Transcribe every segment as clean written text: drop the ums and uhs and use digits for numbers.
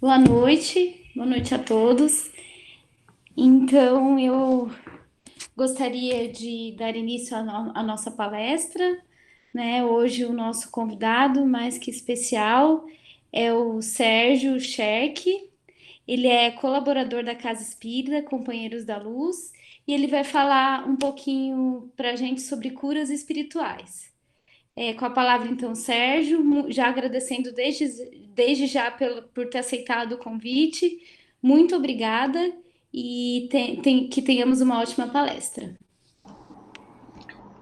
Boa noite a todos. Então, eu gostaria de dar início à nossa palestra, né? Hoje o nosso convidado mais que especial é o Sérgio Scherk. Ele é colaborador da Casa Espírita, Companheiros da Luz, e ele vai falar um pouquinho para a gente sobre curas espirituais. Com a palavra, então, Sérgio, já agradecendo desde já por ter aceitado o convite. Muito obrigada e que tenhamos uma ótima palestra.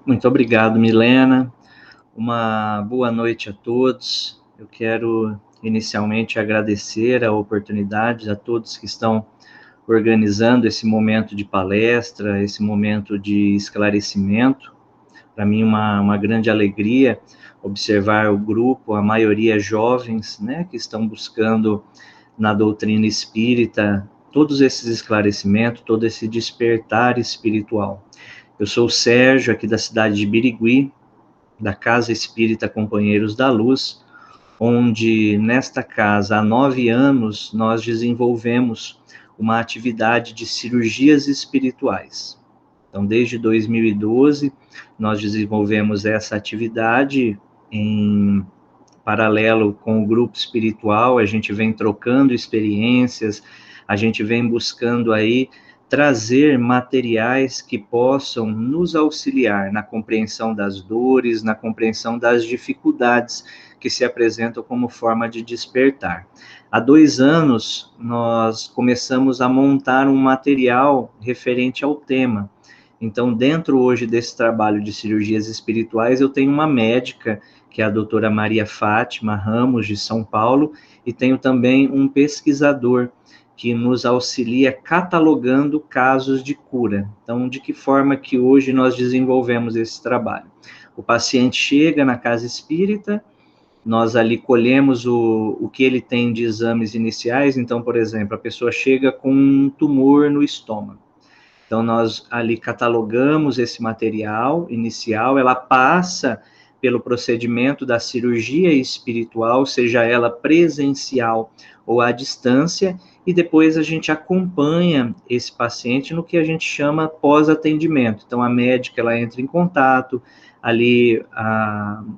Muito obrigado, Milena. Uma boa noite a todos. Eu quero inicialmente agradecer a oportunidade a todos que estão organizando esse momento de palestra, esse momento de esclarecimento. Para mim, uma grande alegria observar o grupo, a maioria jovens, né, que estão buscando na doutrina espírita todos esses esclarecimentos, todo esse despertar espiritual. Eu sou o Sérgio, aqui da cidade de Birigui, da Casa Espírita Companheiros da Luz, onde nesta casa, há 9 anos, nós desenvolvemos uma atividade de cirurgias espirituais. Então, desde 2012, nós desenvolvemos essa atividade em paralelo com o grupo espiritual, a gente vem trocando experiências, a gente vem buscando aí trazer materiais que possam nos auxiliar na compreensão das dores, na compreensão das dificuldades que se apresentam como forma de despertar. Há 2 anos, nós começamos a montar um material referente ao tema. Então, dentro hoje desse trabalho de cirurgias espirituais, eu tenho uma médica, que é a doutora Maria Fátima Ramos, de São Paulo, e tenho também um pesquisador, que nos auxilia catalogando casos de cura. Então, de que forma que hoje nós desenvolvemos esse trabalho? O paciente chega na casa espírita, nós ali colhemos o que ele tem de exames iniciais. Então, por exemplo, a pessoa chega com um tumor no estômago. Então, nós ali catalogamos esse material inicial, ela passa pelo procedimento da cirurgia espiritual, seja ela presencial ou à distância, e depois a gente acompanha esse paciente no que a gente chama pós-atendimento. Então, a médica, ela entra em contato, ali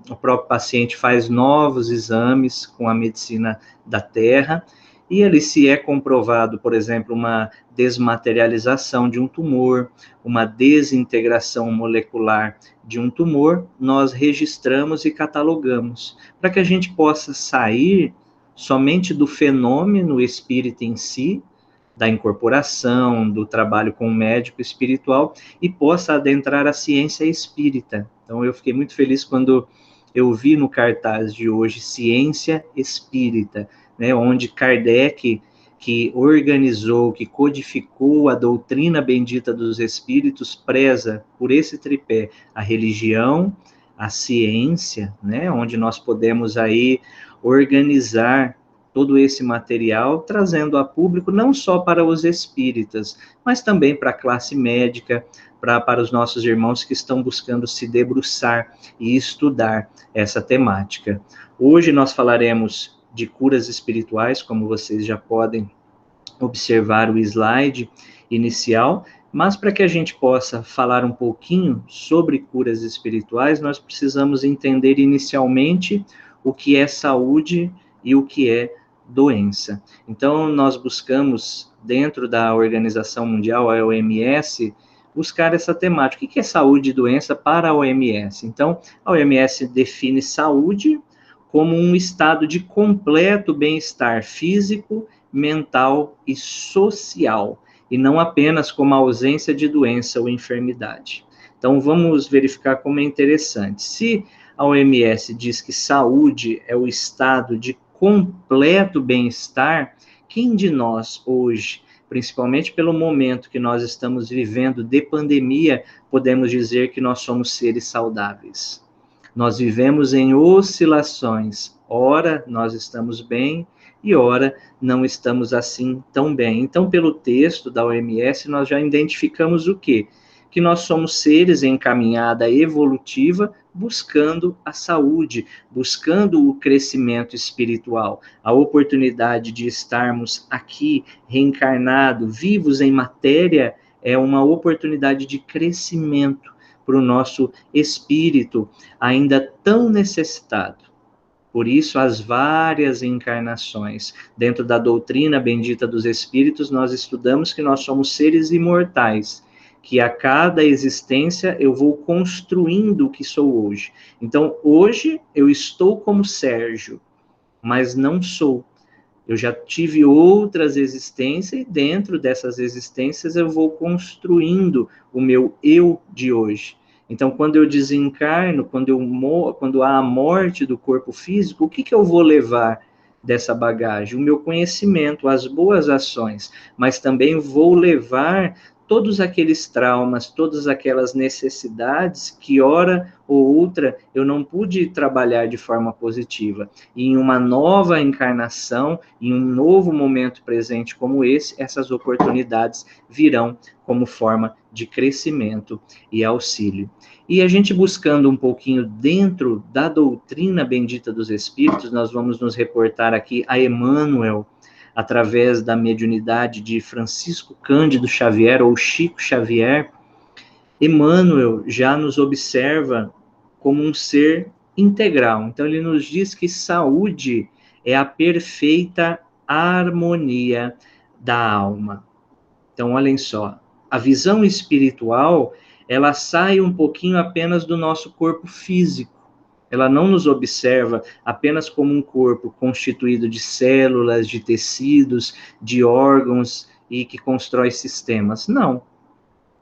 o próprio paciente faz novos exames com a medicina da Terra, e ali se é comprovado, por exemplo, uma desmaterialização de um tumor, uma desintegração molecular de um tumor, nós registramos e catalogamos, para que a gente possa sair somente do fenômeno espírita em si, da incorporação, do trabalho com o médico espiritual, e possa adentrar a ciência espírita. Então, eu fiquei muito feliz quando eu vi no cartaz de hoje Ciência Espírita, né, onde Kardec, que organizou, que codificou a doutrina bendita dos espíritos, preza por esse tripé, a religião, a ciência, né, onde nós podemos aí organizar todo esse material, trazendo a público não só para os espíritas, mas também para a classe médica, para os nossos irmãos que estão buscando se debruçar e estudar essa temática. Hoje nós falaremos de curas espirituais, como vocês já podem observar o slide inicial, mas para que a gente possa falar um pouquinho sobre curas espirituais, nós precisamos entender inicialmente o que é saúde e o que é doença. Então, nós buscamos, dentro da Organização Mundial, a OMS, buscar essa temática. O que é saúde e doença para a OMS? Então, a OMS define saúde como um estado de completo bem-estar físico, mental e social, e não apenas como a ausência de doença ou enfermidade. Então, vamos verificar como é interessante. Se a OMS diz que saúde é o estado de completo bem-estar, quem de nós hoje, principalmente pelo momento que nós estamos vivendo de pandemia, podemos dizer que nós somos seres saudáveis? Nós vivemos em oscilações, ora nós estamos bem e ora não estamos assim tão bem. Então, pelo texto da OMS, nós já identificamos o quê? que nós somos seres em caminhada evolutiva, buscando a saúde, buscando o crescimento espiritual, a oportunidade de estarmos aqui, reencarnados, vivos em matéria, é uma oportunidade de crescimento para o nosso espírito, ainda tão necessitado. Por isso, as várias encarnações. Dentro da doutrina bendita dos Espíritos, nós estudamos que nós somos seres imortais, que a cada existência eu vou construindo o que sou hoje. Então, hoje eu estou como Sérgio, mas não sou. Eu já tive outras existências e dentro dessas existências eu vou construindo o meu eu de hoje. Então, quando eu desencarno, quando há a morte do corpo físico, o que eu vou levar dessa bagagem? O meu conhecimento, as boas ações, mas também vou levar todos aqueles traumas, todas aquelas necessidades que, hora ou outra, eu não pude trabalhar de forma positiva. E em uma nova encarnação, em um novo momento presente como esse, essas oportunidades virão como forma de crescimento e auxílio. E a gente buscando um pouquinho dentro da doutrina bendita dos Espíritos, nós vamos nos reportar aqui a Emmanuel, através da mediunidade de Francisco Cândido Xavier, ou Chico Xavier. Emmanuel já nos observa como um ser integral. Então, ele nos diz que saúde é a perfeita harmonia da alma. Então, olhem só, a visão espiritual, ela sai um pouquinho apenas do nosso corpo físico. Ela não nos observa apenas como um corpo constituído de células, de tecidos, de órgãos e que constrói sistemas. Não.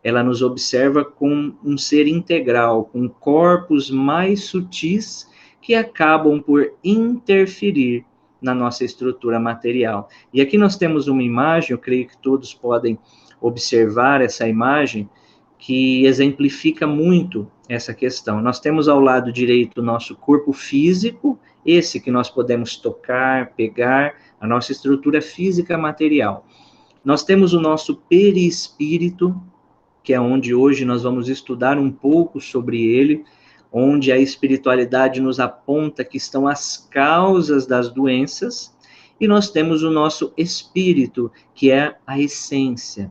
Ela nos observa como um ser integral, com corpos mais sutis que acabam por interferir na nossa estrutura material. E aqui nós temos uma imagem, eu creio que todos podem observar essa imagem, que exemplifica muito essa questão. Nós temos ao lado direito o nosso corpo físico, esse que nós podemos tocar, pegar, a nossa estrutura física material. Nós temos o nosso perispírito, que é onde hoje nós vamos estudar um pouco sobre ele, onde a espiritualidade nos aponta que estão as causas das doenças, e nós temos o nosso espírito, que é a essência.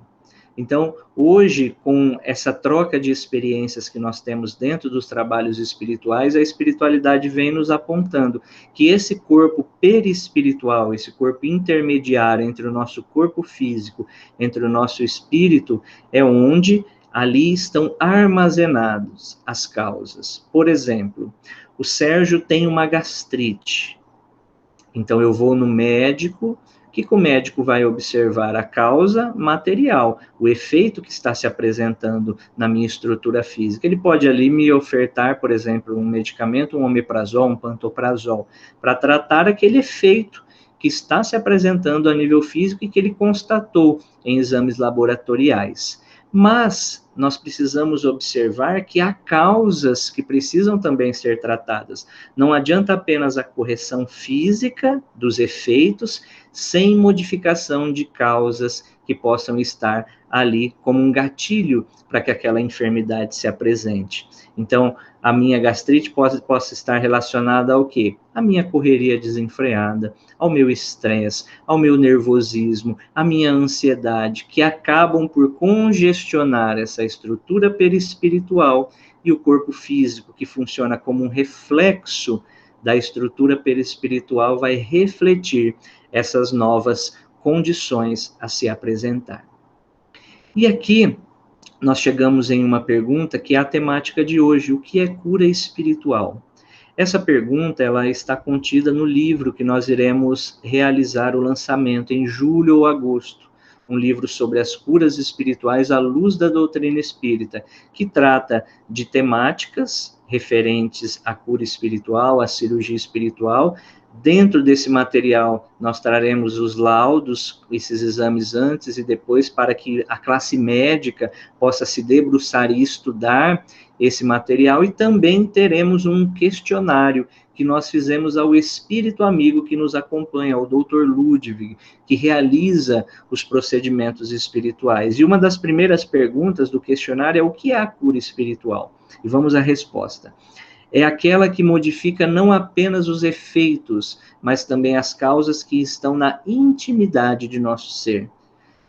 Então, hoje, com essa troca de experiências que nós temos dentro dos trabalhos espirituais, a espiritualidade vem nos apontando que esse corpo perispiritual, esse corpo intermediário entre o nosso corpo físico, entre o nosso espírito, é onde ali estão armazenados as causas. Por exemplo, o Sérgio tem uma gastrite. Então, eu vou no médico. O que o médico vai observar? A causa material, o efeito que está se apresentando na minha estrutura física. Ele pode ali me ofertar, por exemplo, um medicamento, um omeprazol, um pantoprazol, para tratar aquele efeito que está se apresentando a nível físico e que ele constatou em exames laboratoriais. Mas nós precisamos observar que há causas que precisam também ser tratadas. Não adianta apenas a correção física dos efeitos, sem modificação de causas que possam estar ali como um gatilho para que aquela enfermidade se apresente. Então, a minha gastrite possa estar relacionada ao quê? A minha correria desenfreada, ao meu estresse, ao meu nervosismo, à minha ansiedade, que acabam por congestionar essa estrutura perispiritual e o corpo físico, que funciona como um reflexo da estrutura perispiritual, vai refletir essas novas condições a se apresentar. E aqui nós chegamos em uma pergunta que é a temática de hoje: o que é cura espiritual? Essa pergunta, ela está contida no livro que nós iremos realizar o lançamento em julho ou agosto, um livro sobre as curas espirituais à luz da doutrina espírita, que trata de temáticas referentes à cura espiritual, à cirurgia espiritual. Dentro desse material, nós traremos os laudos, esses exames antes e depois, para que a classe médica possa se debruçar e estudar esse material, e também teremos um questionário que nós fizemos ao espírito amigo que nos acompanha, ao Dr. Ludwig, que realiza os procedimentos espirituais. E uma das primeiras perguntas do questionário é: o que é a cura espiritual? E vamos à resposta. É aquela que modifica não apenas os efeitos, mas também as causas que estão na intimidade de nosso ser.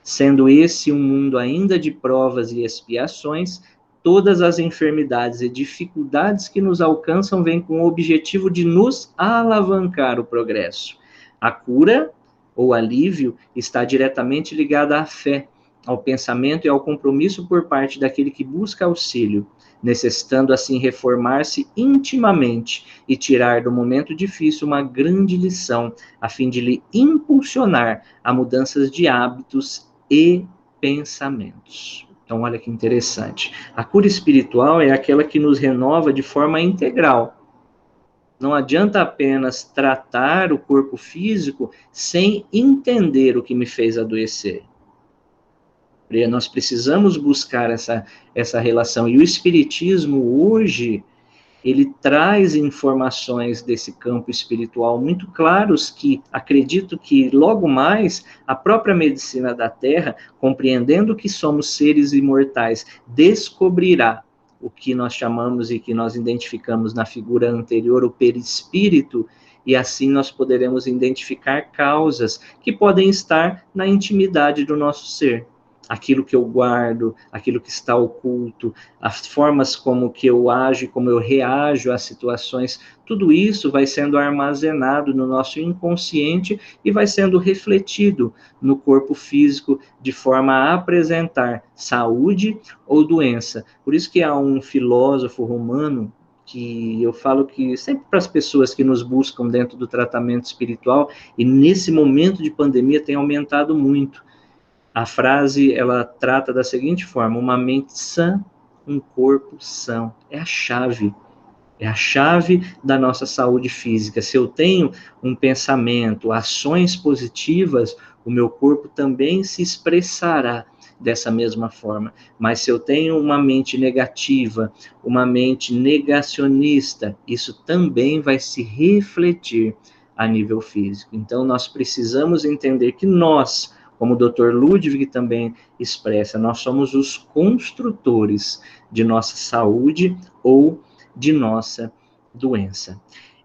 Sendo esse um mundo ainda de provas e expiações, todas as enfermidades e dificuldades que nos alcançam vêm com o objetivo de nos alavancar o progresso. A cura, ou alívio, está diretamente ligada à fé, ao pensamento e ao compromisso por parte daquele que busca auxílio, necessitando assim reformar-se intimamente e tirar do momento difícil uma grande lição, a fim de lhe impulsionar a mudanças de hábitos e pensamentos. Então, olha que interessante. A cura espiritual é aquela que nos renova de forma integral. Não adianta apenas tratar o corpo físico sem entender o que me fez adoecer. Nós precisamos buscar essa relação. E o Espiritismo, hoje, ele traz informações desse campo espiritual muito claros que acredito que logo mais a própria medicina da Terra, compreendendo que somos seres imortais, descobrirá o que nós chamamos e que nós identificamos na figura anterior, o perispírito, e assim nós poderemos identificar causas que podem estar na intimidade do nosso ser. Aquilo que eu guardo, aquilo que está oculto, as formas como que eu ajo, como eu reajo às situações, tudo isso vai sendo armazenado no nosso inconsciente e vai sendo refletido no corpo físico de forma a apresentar saúde ou doença. Por isso que há um filósofo romano que eu falo que sempre para as pessoas que nos buscam dentro do tratamento espiritual, e nesse momento de pandemia tem aumentado muito. A frase, ela trata da seguinte forma: uma mente sã, um corpo são. É a chave. É a chave da nossa saúde física. Se eu tenho um pensamento, ações positivas, o meu corpo também se expressará dessa mesma forma. Mas se eu tenho uma mente negativa, uma mente negacionista, isso também vai se refletir a nível físico. Então, nós precisamos entender que nós, como o Dr. Ludwig também expressa, nós somos os construtores de nossa saúde ou de nossa doença.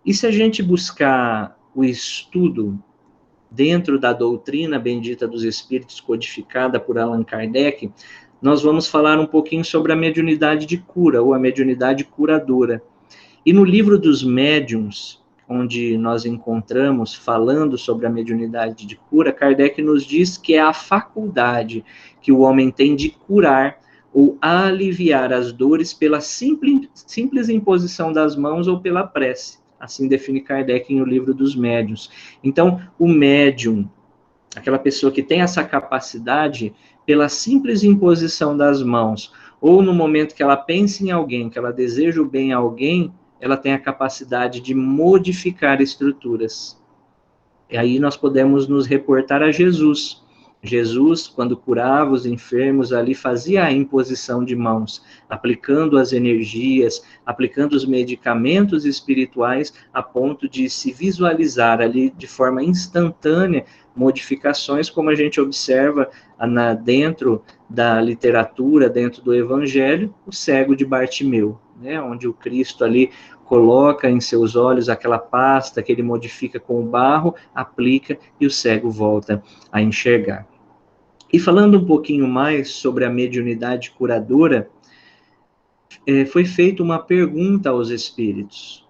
E se a gente buscar o estudo dentro da doutrina bendita dos espíritos codificada por Allan Kardec, nós vamos falar um pouquinho sobre a mediunidade de cura, ou a mediunidade curadora. E no livro dos médiuns, onde nós encontramos falando sobre a mediunidade de cura, Kardec nos diz que é a faculdade que o homem tem de curar ou aliviar as dores pela simples imposição das mãos ou pela prece. Assim define Kardec em O Livro dos Médiuns. Então, o médium, aquela pessoa que tem essa capacidade, pela simples imposição das mãos, ou no momento que ela pensa em alguém, que ela deseja o bem a alguém, ela tem a capacidade de modificar estruturas. E aí nós podemos nos reportar a Jesus. Jesus, quando curava os enfermos, ali fazia a imposição de mãos, aplicando as energias, aplicando os medicamentos espirituais, a ponto de se visualizar ali de forma instantânea modificações, como a gente observa dentro da literatura, dentro do Evangelho, o cego de Bartimeu, né, onde o Cristo ali coloca em seus olhos aquela pasta que ele modifica com o barro, aplica e o cego volta a enxergar. E falando um pouquinho mais sobre a mediunidade curadora, foi feita uma pergunta aos espíritos.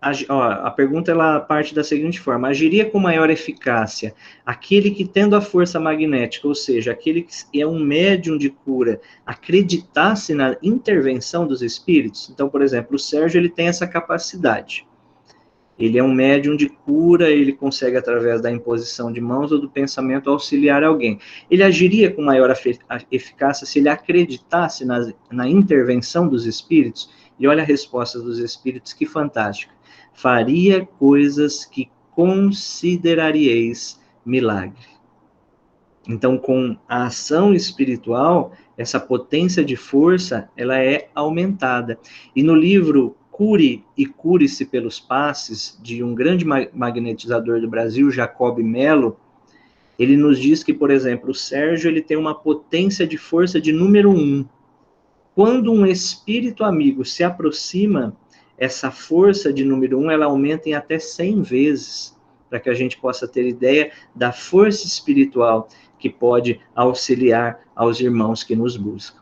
A pergunta ela parte da seguinte forma: agiria com maior eficácia aquele que, tendo a força magnética, ou seja, aquele que é um médium de cura, acreditasse na intervenção dos espíritos? Então, por exemplo, o Sérgio, ele tem essa capacidade. Ele é um médium de cura, ele consegue, através da imposição de mãos ou do pensamento, auxiliar alguém. Ele agiria com maior eficácia se ele acreditasse na intervenção dos espíritos? E olha a resposta dos espíritos, que fantástica. Faria coisas que consideraríeis milagre. Então, com a ação espiritual, essa potência de força, ela é aumentada. E no livro Cure e Cure-se pelos Passes, de um grande magnetizador do Brasil, Jacob Mello, ele nos diz que, por exemplo, o Sérgio ele tem uma potência de força de número 1. Quando um espírito amigo se aproxima, essa força de número 1, ela aumenta em até 100 vezes, para que a gente possa ter ideia da força espiritual que pode auxiliar aos irmãos que nos buscam.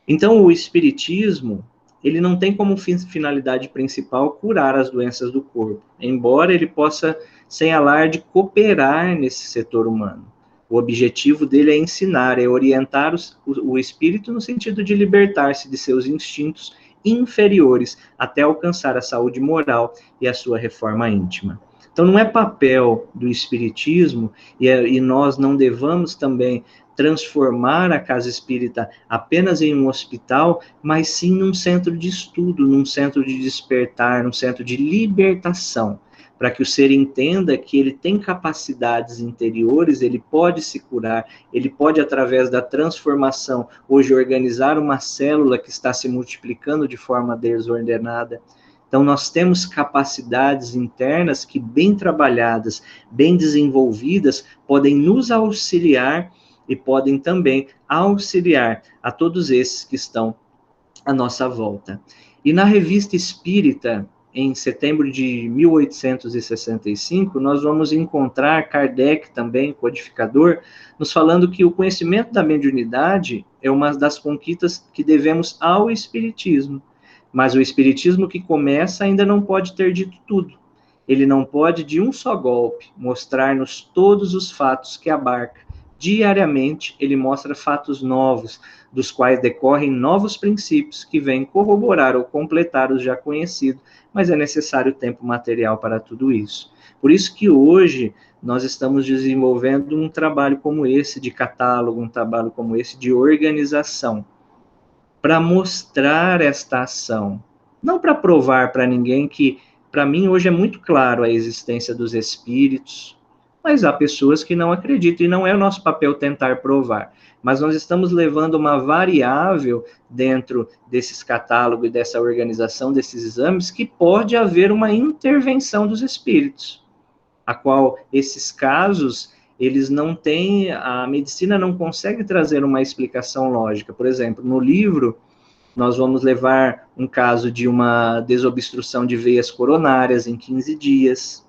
Então, o espiritismo, ele não tem como finalidade principal curar as doenças do corpo, embora ele possa, sem alarde, cooperar nesse setor humano. O objetivo dele é ensinar, é orientar o espírito no sentido de libertar-se de seus instintos inferiores até alcançar a saúde moral e a sua reforma íntima. Então, não é papel do espiritismo, e nós não devamos também transformar a casa espírita apenas em um hospital, mas sim num centro de estudo, num centro de despertar, num centro de libertação, para que o ser entenda que ele tem capacidades interiores, ele pode se curar, ele pode, através da transformação, hoje organizar uma célula que está se multiplicando de forma desordenada. Então, nós temos capacidades internas que, bem trabalhadas, bem desenvolvidas, podem nos auxiliar e podem também auxiliar a todos esses que estão à nossa volta. E na Revista Espírita, em setembro de 1865, nós vamos encontrar Kardec também, codificador, nos falando que o conhecimento da mediunidade é uma das conquistas que devemos ao Espiritismo. Mas o Espiritismo que começa ainda não pode ter dito tudo. Ele não pode, de um só golpe, mostrar-nos todos os fatos que abarca. Diariamente, ele mostra fatos novos, dos quais decorrem novos princípios que vêm corroborar ou completar os já conhecidos, mas é necessário tempo material para tudo isso. Por isso que hoje nós estamos desenvolvendo um trabalho como esse de catálogo, um trabalho como esse de organização, para mostrar esta ação, não para provar para ninguém que, para mim, hoje é muito claro a existência dos espíritos, mas há pessoas que não acreditam, e não é o nosso papel tentar provar. Mas nós estamos levando uma variável dentro desses catálogos e dessa organização desses exames que pode haver uma intervenção dos espíritos, a qual esses casos, eles não têm, a medicina não consegue trazer uma explicação lógica. Por exemplo, no livro, nós vamos levar um caso de uma desobstrução de veias coronárias em 15 dias,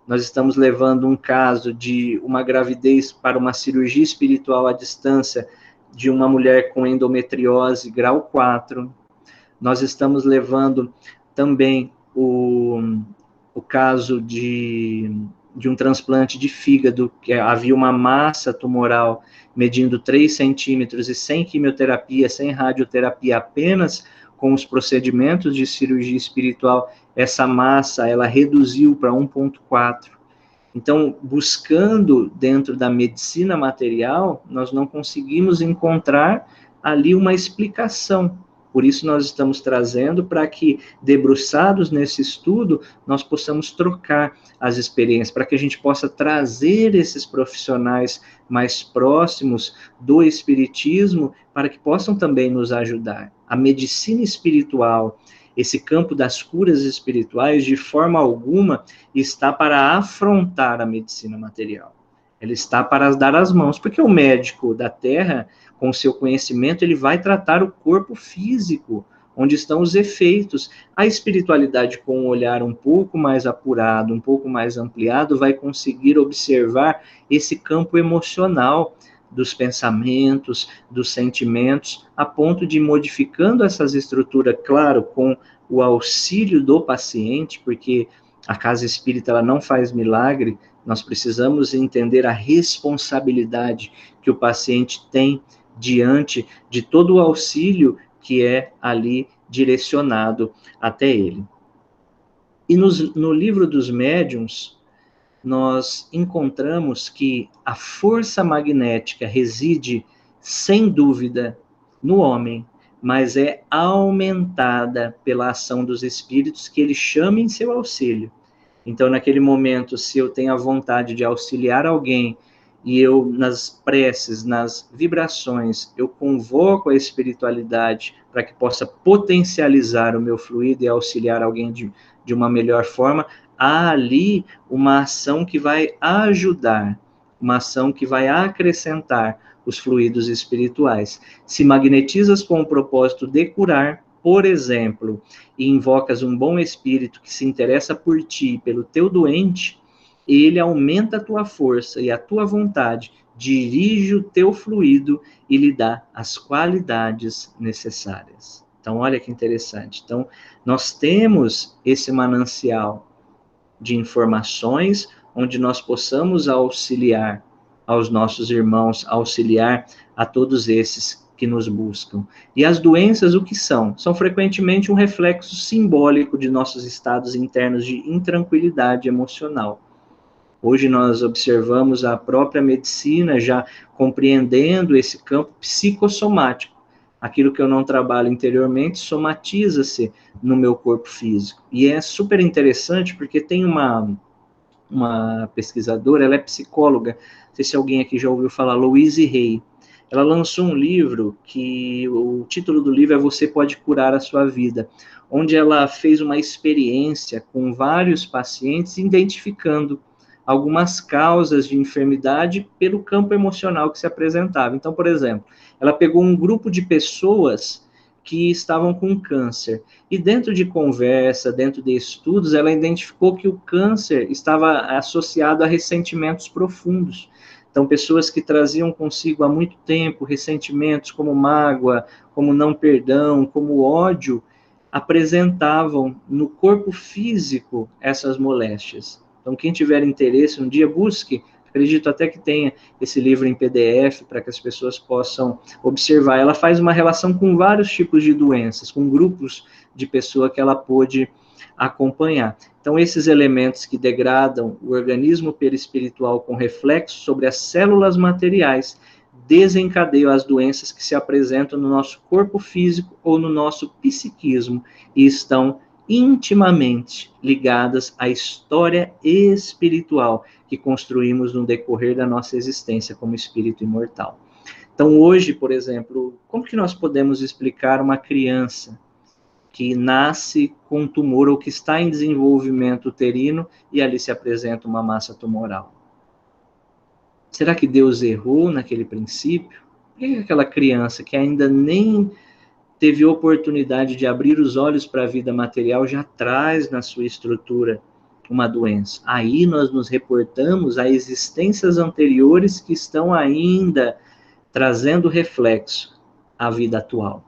nós estamos levando um caso de uma gravidez para uma cirurgia espiritual à distância de uma mulher com endometriose grau 4. Nós estamos levando também o caso de um transplante de fígado, que havia uma massa tumoral medindo 3 centímetros e sem quimioterapia, sem radioterapia, apenas com os procedimentos de cirurgia espiritual, essa massa, ela reduziu para 1,4. Então, buscando dentro da medicina material, nós não conseguimos encontrar ali uma explicação. Por isso, nós estamos trazendo para que, debruçados nesse estudo, nós possamos trocar as experiências, para que a gente possa trazer esses profissionais mais próximos do espiritismo, para que possam também nos ajudar. A medicina espiritual, esse campo das curas espirituais, de forma alguma, está para afrontar a medicina material. Ela está para dar as mãos, porque o médico da Terra, com o seu conhecimento, ele vai tratar o corpo físico, onde estão os efeitos. A espiritualidade, com um olhar um pouco mais apurado, um pouco mais ampliado, vai conseguir observar esse campo emocional dos pensamentos, dos sentimentos, a ponto de, modificando essas estruturas, claro, com o auxílio do paciente, porque a casa espírita ela não faz milagre, nós precisamos entender a responsabilidade que o paciente tem diante de todo o auxílio que é ali direcionado até ele. E no livro dos médiuns, nós encontramos que a força magnética reside, sem dúvida, no homem, mas é aumentada pela ação dos espíritos que ele chama em seu auxílio. Então, naquele momento, se eu tenho a vontade de auxiliar alguém e eu, nas preces, nas vibrações, eu convoco a espiritualidade para que possa potencializar o meu fluido e auxiliar alguém de uma melhor forma, há ali uma ação que vai ajudar, uma ação que vai acrescentar os fluidos espirituais. Se magnetizas com o propósito de curar, por exemplo, e invocas um bom espírito que se interessa por ti, pelo teu doente, ele aumenta a tua força e a tua vontade, dirige o teu fluido e lhe dá as qualidades necessárias. Então, olha que interessante. Então, nós temos esse manancial de informações onde nós possamos auxiliar aos nossos irmãos, auxiliar a todos esses que nos buscam. E as doenças, o que são? São frequentemente um reflexo simbólico de nossos estados internos de intranquilidade emocional. Hoje nós observamos a própria medicina já compreendendo esse campo psicossomático. Aquilo que eu não trabalho interiormente somatiza-se no meu corpo físico. E é super interessante porque tem uma pesquisadora, ela é psicóloga, não sei se alguém aqui já ouviu falar, Louise Hay. Ela lançou um livro que o título do livro é Você Pode Curar a Sua Vida, onde ela fez uma experiência com vários pacientes identificando algumas causas de enfermidade pelo campo emocional que se apresentava. Então, por exemplo, ela pegou um grupo de pessoas que estavam com câncer. E dentro de conversa, dentro de estudos, ela identificou que o câncer estava associado a ressentimentos profundos. Então, pessoas que traziam consigo há muito tempo ressentimentos como mágoa, como não perdão, como ódio, apresentavam no corpo físico essas moléstias. Então, quem tiver interesse, um dia busque, acredito até que tenha esse livro em PDF para que as pessoas possam observar. Ela faz uma relação com vários tipos de doenças, com grupos de pessoa que ela pôde acompanhar. Então, esses elementos que degradam o organismo perispiritual com reflexo sobre as células materiais desencadeiam as doenças que se apresentam no nosso corpo físico ou no nosso psiquismo e estão intimamente ligadas à história espiritual que construímos no decorrer da nossa existência como espírito imortal. Então, hoje, por exemplo, como que nós podemos explicar uma criança que nasce com um tumor ou que está em desenvolvimento uterino e ali se apresenta uma massa tumoral? Será que Deus errou naquele princípio? Por que aquela criança que ainda nem teve oportunidade de abrir os olhos para a vida material já traz na sua estrutura uma doença? Aí nós nos reportamos a existências anteriores que estão ainda trazendo reflexo à vida atual.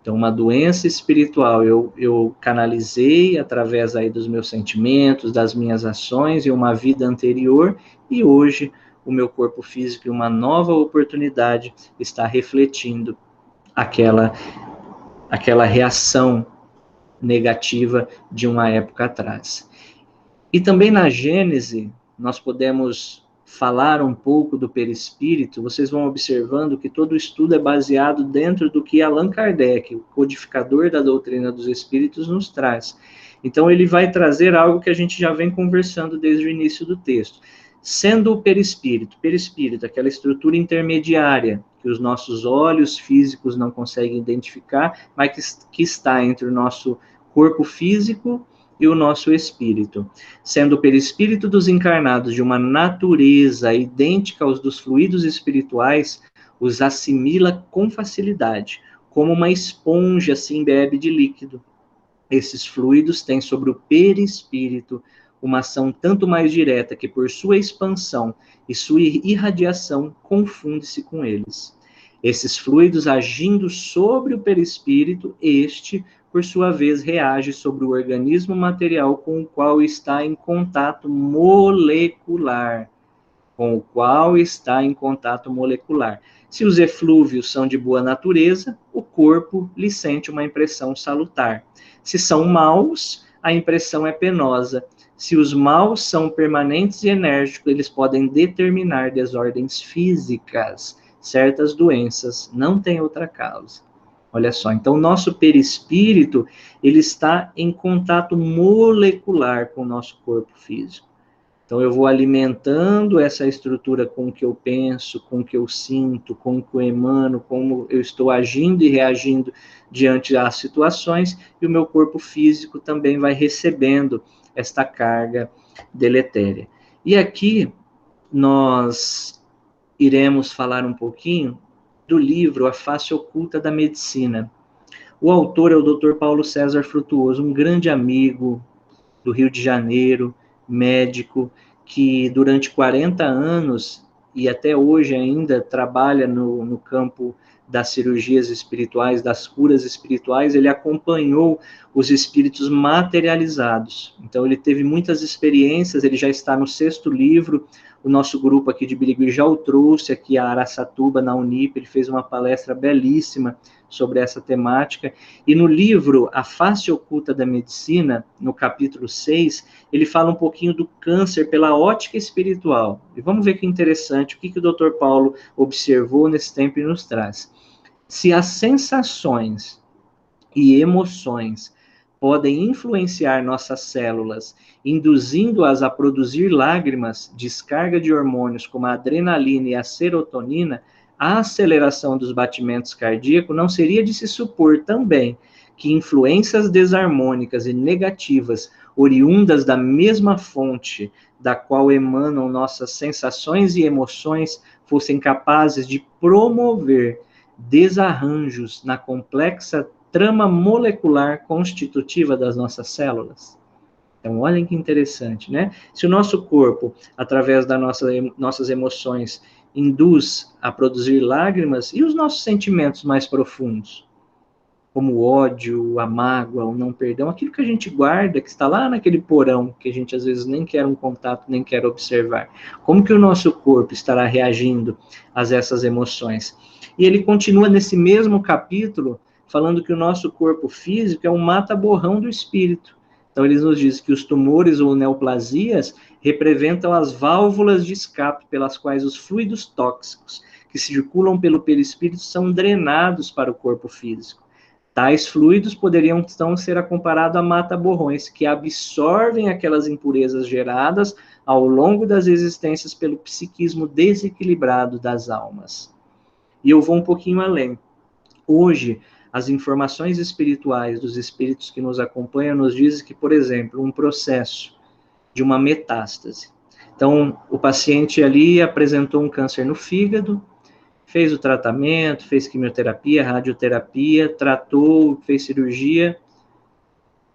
Então, uma doença espiritual eu canalizei através aí dos meus sentimentos, das minhas ações e uma vida anterior, e hoje o meu corpo físico e uma nova oportunidade está refletindo aquela reação negativa de uma época atrás. E também na Gênese, nós podemos falar um pouco do perispírito. Vocês vão observando que todo o estudo é baseado dentro do que Allan Kardec, o codificador da doutrina dos espíritos, nos traz. Então, ele vai trazer algo que a gente já vem conversando desde o início do texto. Sendo o perispírito, aquela estrutura intermediária que os nossos olhos físicos não conseguem identificar, mas que está entre o nosso corpo físico e o nosso espírito. Sendo o perispírito dos encarnados de uma natureza idêntica aos dos fluidos espirituais, os assimila com facilidade, como uma esponja se embebe de líquido. Esses fluidos têm sobre o perispírito uma ação tanto mais direta que, por sua expansão e sua irradiação, confunde-se com eles. Esses fluidos agindo sobre o perispírito, este, por sua vez, reage sobre o organismo material com o qual está em contato molecular. Se os eflúvios são de boa natureza, o corpo lhe sente uma impressão salutar. Se são maus, a impressão é penosa. Se os maus são permanentes e enérgicos, eles podem determinar desordens físicas. Certas doenças não têm outra causa. Olha só, então o nosso perispírito, ele está em contato molecular com o nosso corpo físico. Então, eu vou alimentando essa estrutura com o que eu penso, com o que eu sinto, com o que eu emano, como eu estou agindo e reagindo diante das situações, e o meu corpo físico também vai recebendo esta carga deletéria. E aqui nós iremos falar um pouquinho do livro A Face Oculta da Medicina. O autor é o Dr. Paulo César Frutuoso, um grande amigo do Rio de Janeiro, médico, que durante 40 anos e até hoje ainda trabalha no campo das cirurgias espirituais, das curas espirituais. Ele acompanhou os espíritos materializados. Então, ele teve muitas experiências, ele já está no 6º livro. O nosso grupo aqui de Birigui já o trouxe aqui a Araçatuba, na Unip. Ele fez uma palestra belíssima sobre essa temática. E no livro A Face Oculta da Medicina, no capítulo 6, ele fala um pouquinho do câncer pela ótica espiritual. E vamos ver que interessante, o que o Dr. Paulo observou nesse tempo e nos traz. Se as sensações e emoções podem influenciar nossas células, induzindo-as a produzir lágrimas, descarga de hormônios como a adrenalina e a serotonina, a aceleração dos batimentos cardíacos, não seria de se supor também que influências desarmônicas e negativas, oriundas da mesma fonte da qual emanam nossas sensações e emoções, fossem capazes de promover desarranjos na complexa trama molecular constitutiva das nossas células. Então, olhem que interessante, né? Se o nosso corpo, através das nossas emoções, induz a produzir lágrimas, e os nossos sentimentos mais profundos, como o ódio, a mágoa, o não perdão, aquilo que a gente guarda, que está lá naquele porão, que a gente às vezes nem quer um contato, nem quer observar. Como que o nosso corpo estará reagindo a essas emoções? E ele continua nesse mesmo capítulo, falando que o nosso corpo físico é um mata-borrão do espírito. Então, ele nos diz que os tumores ou neoplasias representam as válvulas de escape pelas quais os fluidos tóxicos que circulam pelo perispírito são drenados para o corpo físico. Tais fluidos poderiam, então, ser comparados a mata-borrões, que absorvem aquelas impurezas geradas ao longo das existências pelo psiquismo desequilibrado das almas. E eu vou um pouquinho além. Hoje, as informações espirituais dos espíritos que nos acompanham nos dizem que, por exemplo, um processo de uma metástase. Então, o paciente ali apresentou um câncer no fígado, fez o tratamento, fez quimioterapia, radioterapia, tratou, fez cirurgia,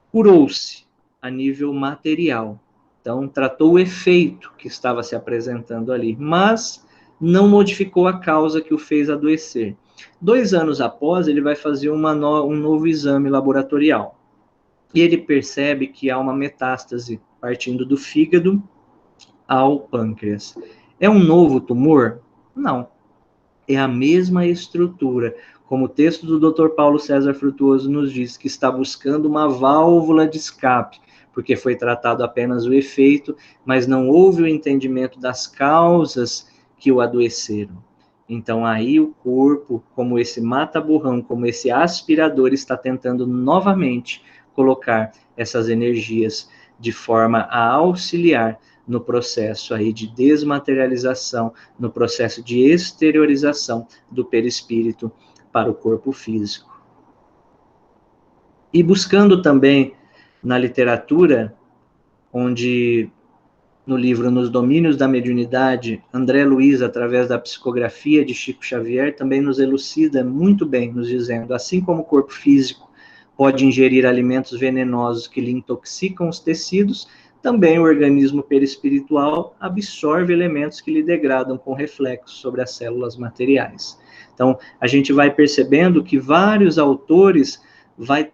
curou-se a nível material. Então, tratou o efeito que estava se apresentando ali, mas não modificou a causa que o fez adoecer. 2 anos após, ele vai fazer um novo exame laboratorial. E ele percebe que há uma metástase partindo do fígado ao pâncreas. É um novo tumor? Não. É a mesma estrutura, como o texto do Dr. Paulo César Frutuoso nos diz, que está buscando uma válvula de escape, porque foi tratado apenas o efeito, mas não houve o entendimento das causas que o adoeceram. Então, aí o corpo, como esse mata-borrão, como esse aspirador, está tentando novamente colocar essas energias de forma a auxiliar no processo aí de desmaterialização, no processo de exteriorização do perispírito para o corpo físico. E buscando também na literatura, onde no livro Nos Domínios da Mediunidade, André Luiz, através da psicografia de Chico Xavier, também nos elucida muito bem, nos dizendo, assim como o corpo físico pode ingerir alimentos venenosos que lhe intoxicam os tecidos, também o organismo perispiritual absorve elementos que lhe degradam com reflexo sobre as células materiais. Então, a gente vai percebendo que vários autores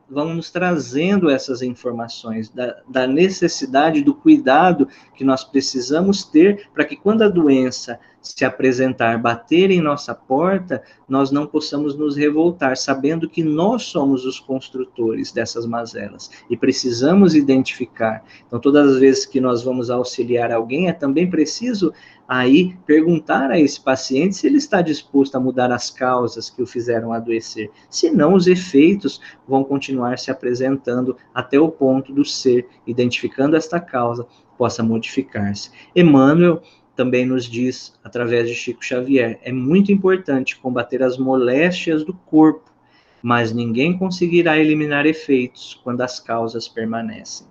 vão nos trazendo essas informações da necessidade do cuidado que nós precisamos ter para que quando a doença se apresentar, bater em nossa porta, nós não possamos nos revoltar, sabendo que nós somos os construtores dessas mazelas e precisamos identificar. Então, todas as vezes que nós vamos auxiliar alguém, é também preciso aí perguntar a esse paciente se ele está disposto a mudar as causas que o fizeram adoecer. Senão, os efeitos vão continuar se apresentando até o ponto do ser, identificando esta causa, possa modificar-se. Emmanuel também nos diz, através de Chico Xavier, é muito importante combater as moléstias do corpo, mas ninguém conseguirá eliminar efeitos quando as causas permanecem.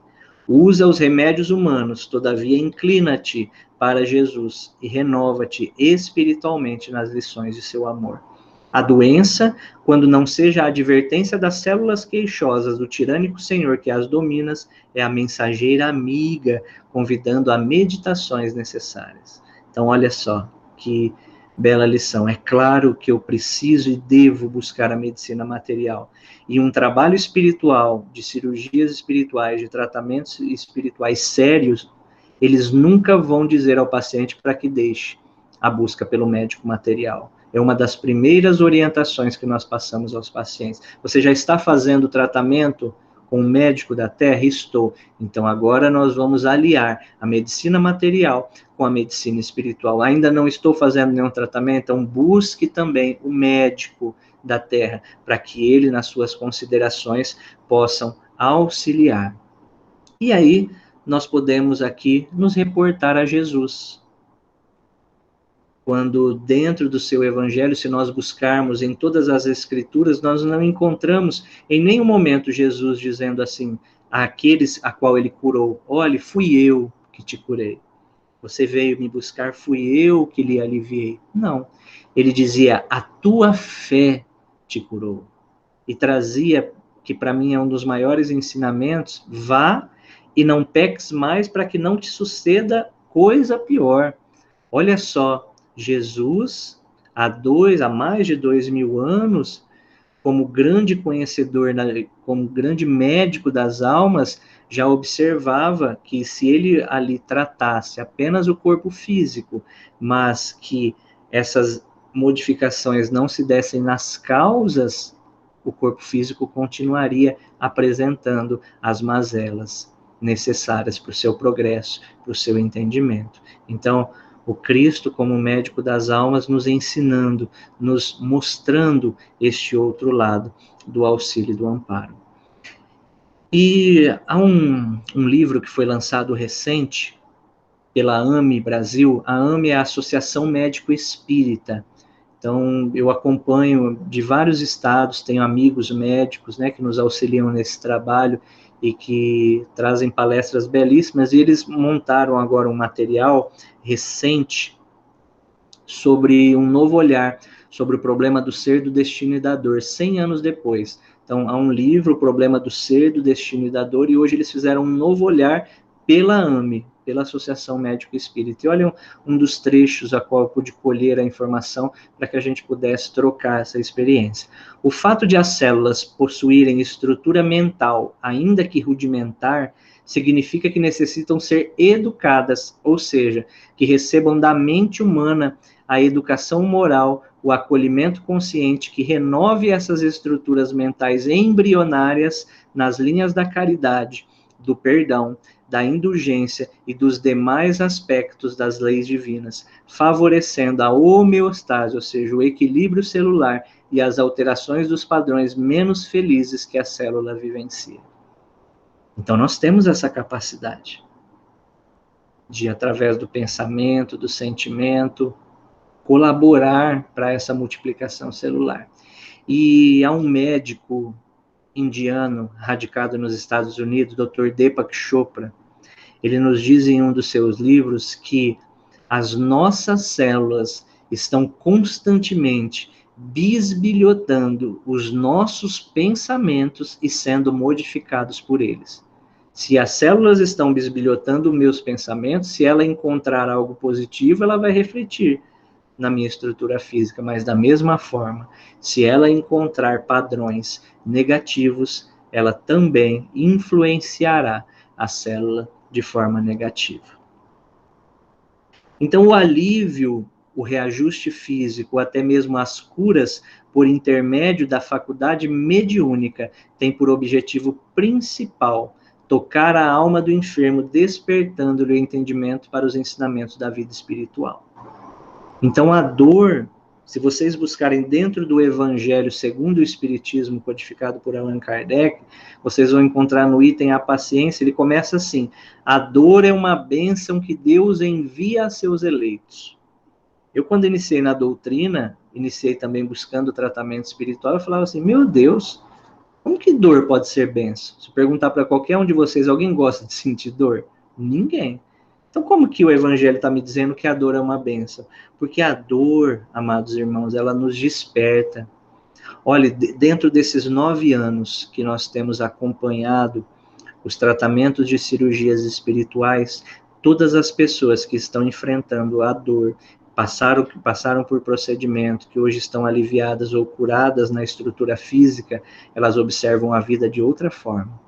Usa os remédios humanos, todavia inclina-te para Jesus e renova-te espiritualmente nas lições de seu amor. A doença, quando não seja a advertência das células queixosas do tirânico senhor que as dominas, é a mensageira amiga, convidando a meditações necessárias. Então, olha só, que bela lição. É claro que eu preciso e devo buscar a medicina material. E um trabalho espiritual, de cirurgias espirituais, de tratamentos espirituais sérios, eles nunca vão dizer ao paciente para que deixe a busca pelo médico material. É uma das primeiras orientações que nós passamos aos pacientes. Você já está fazendo tratamento com o médico da Terra? Estou. Então, agora nós vamos aliar a medicina material com a medicina espiritual. Ainda não estou fazendo nenhum tratamento, então busque também o médico da Terra, para que ele, nas suas considerações, possam auxiliar. E aí, nós podemos aqui nos reportar a Jesus. Quando dentro do seu evangelho, se nós buscarmos em todas as escrituras, nós não encontramos em nenhum momento Jesus dizendo assim, àqueles a qual ele curou, olhe, fui eu que te curei. Você veio me buscar, fui eu que lhe aliviei. Não. Ele dizia, a tua fé te curou. E trazia, que para mim é um dos maiores ensinamentos, vá e não peques mais para que não te suceda coisa pior. Olha só, Jesus, há mais de 2000 anos, como grande conhecedor, como grande médico das almas, já observava que se ele ali tratasse apenas o corpo físico, mas que essas modificações não se dessem nas causas, o corpo físico continuaria apresentando as mazelas necessárias para o seu progresso, para o seu entendimento. Então, o Cristo, como médico das almas, nos ensinando, nos mostrando este outro lado do auxílio e do amparo. E há um livro que foi lançado recente pela AME Brasil. A AME é a Associação Médico Espírita. Então, eu acompanho de vários estados, tenho amigos médicos, né, que nos auxiliam nesse trabalho e que trazem palestras belíssimas, e eles montaram agora um material recente sobre um novo olhar sobre o problema do ser, do destino e da dor, 100 anos depois. Então, há um livro, O Problema do Ser, do Destino e da Dor, e hoje eles fizeram um novo olhar pela AME, pela Associação Médico Espírita. E olha um dos trechos a qual eu pude colher a informação para que a gente pudesse trocar essa experiência. O fato de as células possuírem estrutura mental, ainda que rudimentar, significa que necessitam ser educadas, ou seja, que recebam da mente humana a educação moral, o acolhimento consciente que renove essas estruturas mentais embrionárias nas linhas da caridade, do perdão, da indulgência e dos demais aspectos das leis divinas, favorecendo a homeostase, ou seja, o equilíbrio celular e as alterações dos padrões menos felizes que a célula vivencia. Então, nós temos essa capacidade de, através do pensamento, do sentimento, colaborar para essa multiplicação celular. E há um médico indiano radicado nos Estados Unidos, Dr. Deepak Chopra, ele nos diz em um dos seus livros que as nossas células estão constantemente bisbilhotando os nossos pensamentos e sendo modificados por eles. Se as células estão bisbilhotando meus pensamentos, se ela encontrar algo positivo, ela vai refletir na minha estrutura física, mas da mesma forma, se ela encontrar padrões negativos, ela também influenciará a célula de forma negativa. Então, o alívio o reajuste físico, até mesmo as curas, por intermédio da faculdade mediúnica, tem por objetivo principal tocar a alma do enfermo, despertando-lhe o entendimento para os ensinamentos da vida espiritual. Então, a dor, se vocês buscarem dentro do Evangelho segundo o Espiritismo, codificado por Allan Kardec, vocês vão encontrar no item A Paciência, ele começa assim: a dor é uma bênção que Deus envia a seus eleitos. Eu, quando iniciei na doutrina, iniciei também buscando tratamento espiritual, eu falava assim, meu Deus, como que dor pode ser bênção? Se perguntar para qualquer um de vocês, alguém gosta de sentir dor? Ninguém. Então, como que o Evangelho está me dizendo que a dor é uma bênção? Porque a dor, amados irmãos, ela nos desperta. Olha, dentro desses 9 anos que nós temos acompanhado os tratamentos de cirurgias espirituais, todas as pessoas que estão enfrentando a dor, passaram por procedimento, que hoje estão aliviadas ou curadas na estrutura física, elas observam a vida de outra forma.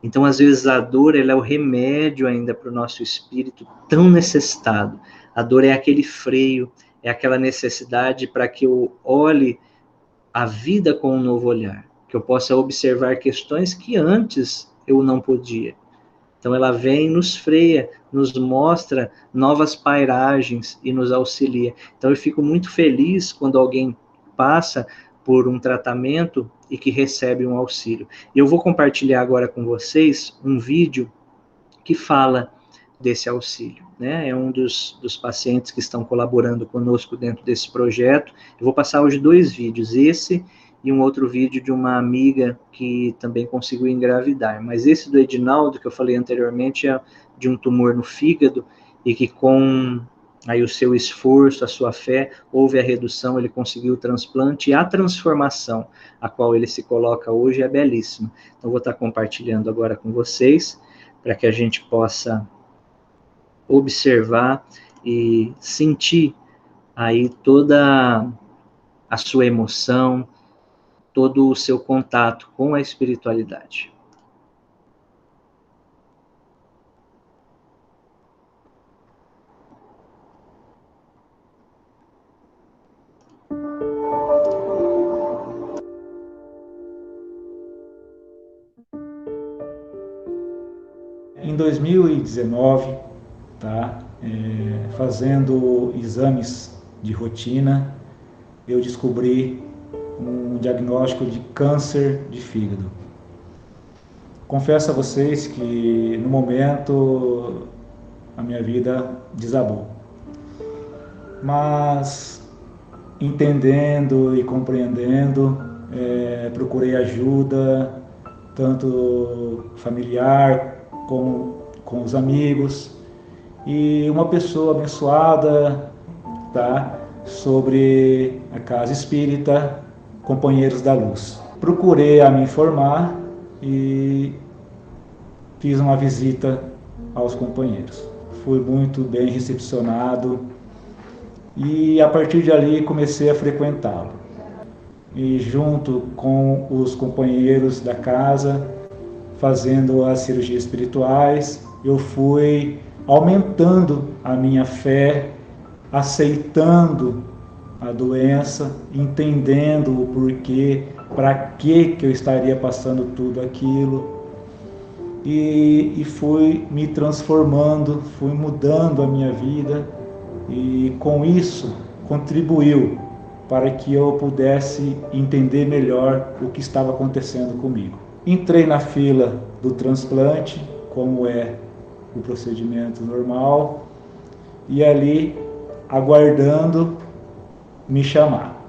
Então, às vezes, a dor ela é o remédio ainda para o nosso espírito tão necessitado. A dor é aquele freio, é aquela necessidade para que eu olhe a vida com um novo olhar, que eu possa observar questões que antes eu não podia. Então ela vem, nos freia, nos mostra novas pairagens e nos auxilia. Então eu fico muito feliz quando alguém passa por um tratamento e que recebe um auxílio. E eu vou compartilhar agora com vocês um vídeo que fala desse auxílio, né? É um dos pacientes que estão colaborando conosco dentro desse projeto. Eu vou passar hoje 2 vídeos, esse e um outro vídeo de uma amiga que também conseguiu engravidar. Mas esse do Edinaldo, que eu falei anteriormente, é de um tumor no fígado e que com aí o seu esforço, a sua fé, houve a redução, ele conseguiu o transplante e a transformação a qual ele se coloca hoje é belíssima. Então vou estar compartilhando agora com vocês, para que a gente possa observar e sentir aí toda a sua emoção, todo o seu contato com a espiritualidade. Em 2019, fazendo exames de rotina, eu descobri um diagnóstico de câncer de fígado. Confesso a vocês que no momento a minha vida desabou. Mas entendendo e compreendendo, procurei ajuda, tanto familiar como com os amigos, e uma pessoa abençoada, sobre a Casa Espírita Companheiros da Luz. Procurei a me informar e fiz uma visita aos companheiros. Fui muito bem recepcionado e a partir de ali comecei a frequentá-lo. E junto com os companheiros da casa, fazendo as cirurgias espirituais, eu fui aumentando a minha fé, aceitando a doença, entendendo o porquê, para que eu estaria passando tudo aquilo, e fui me transformando, fui mudando a minha vida, e com isso contribuiu para que eu pudesse entender melhor o que estava acontecendo comigo. Entrei na fila do transplante, como é o procedimento normal, e ali aguardando me chamar.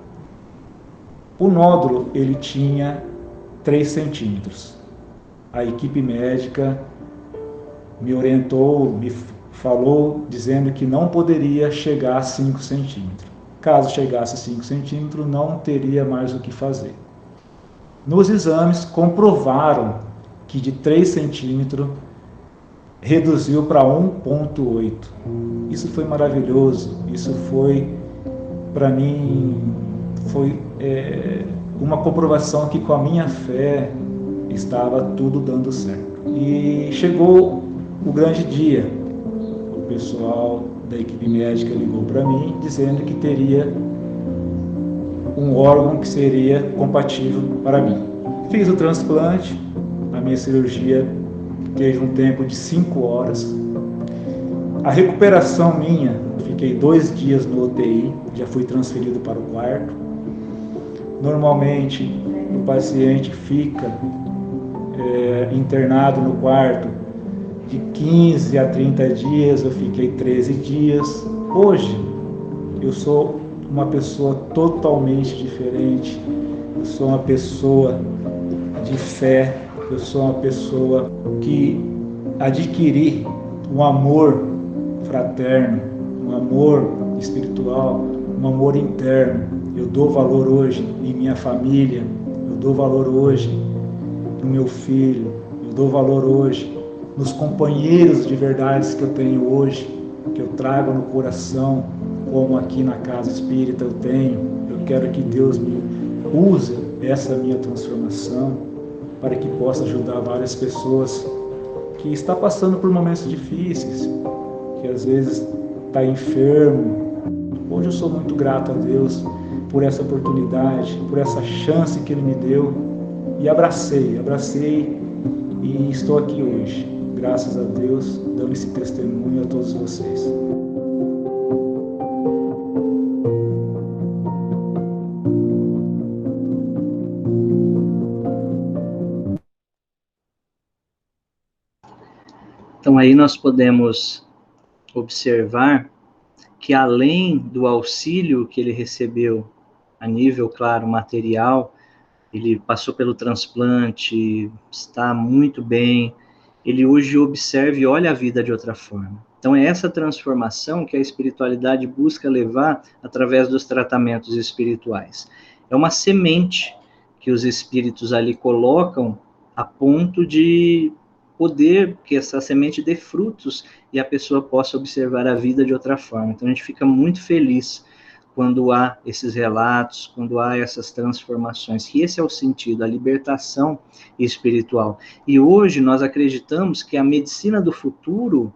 O nódulo ele tinha 3 centímetros. A equipe médica me orientou, me falou, dizendo que não poderia chegar a 5 centímetros. Caso chegasse a 5 centímetros, não teria mais o que fazer. Nos exames, comprovaram que de 3 centímetros reduziu para 1,8. Isso foi maravilhoso. Isso foi, para mim, foi uma comprovação que com a minha fé estava tudo dando certo. E chegou o grande dia. O pessoal da equipe médica ligou para mim, dizendo que teria um órgão que seria compatível para mim. Fiz o transplante, a minha cirurgia teve um tempo de 5 horas. A recuperação minha, fiquei 2 dias no UTI, já fui transferido para o quarto. Normalmente, o paciente fica internado no quarto de 15 a 30 dias, eu fiquei 13 dias. Hoje, eu sou uma pessoa totalmente diferente, eu sou uma pessoa de fé, eu sou uma pessoa que adquiri um amor fraterno, um amor espiritual, um amor interno. Eu dou valor hoje em minha família, eu dou valor hoje no meu filho, eu dou valor hoje nos companheiros de verdades que eu tenho hoje, que eu trago no coração, como aqui na Casa Espírita eu tenho. Eu quero que Deus me use essa minha transformação para que possa ajudar várias pessoas que estão passando por momentos difíceis, que às vezes está enfermo. Hoje eu sou muito grato a Deus por essa oportunidade, por essa chance que Ele me deu, e abracei e estou aqui hoje, graças a Deus, dando esse testemunho a todos vocês. Então aí nós podemos observar que além do auxílio que ele recebeu a nível, claro, material, ele passou pelo transplante, está muito bem, ele hoje observa e olha a vida de outra forma. Então é essa transformação que a espiritualidade busca levar através dos tratamentos espirituais. É uma semente que os espíritos ali colocam a ponto de poder que essa semente dê frutos e a pessoa possa observar a vida de outra forma. Então a gente fica muito feliz quando há esses relatos, quando há essas transformações, que esse é o sentido, a libertação espiritual. E hoje nós acreditamos que a medicina do futuro,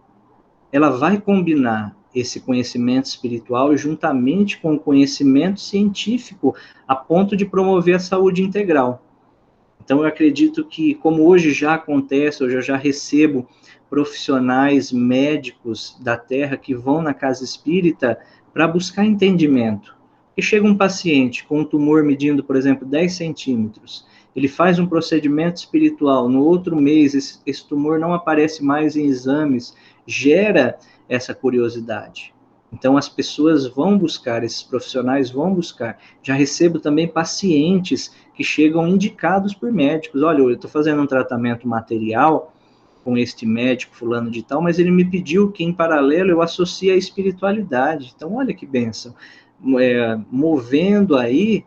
ela vai combinar esse conhecimento espiritual juntamente com o conhecimento científico, a ponto de promover a saúde integral. Então, eu acredito que, como hoje já acontece, hoje eu já recebo profissionais médicos da Terra que vão na casa espírita para buscar entendimento. E chega um paciente com um tumor medindo, por exemplo, 10 centímetros, ele faz um procedimento espiritual, no outro mês esse tumor não aparece mais em exames, gera essa curiosidade. Então, as pessoas vão buscar, esses profissionais vão buscar. Já recebo também pacientes que chegam indicados por médicos. Olha, eu estou fazendo um tratamento material com este médico fulano de tal, mas ele me pediu que, em paralelo, eu associe a espiritualidade. Então, olha que bênção. Movendo aí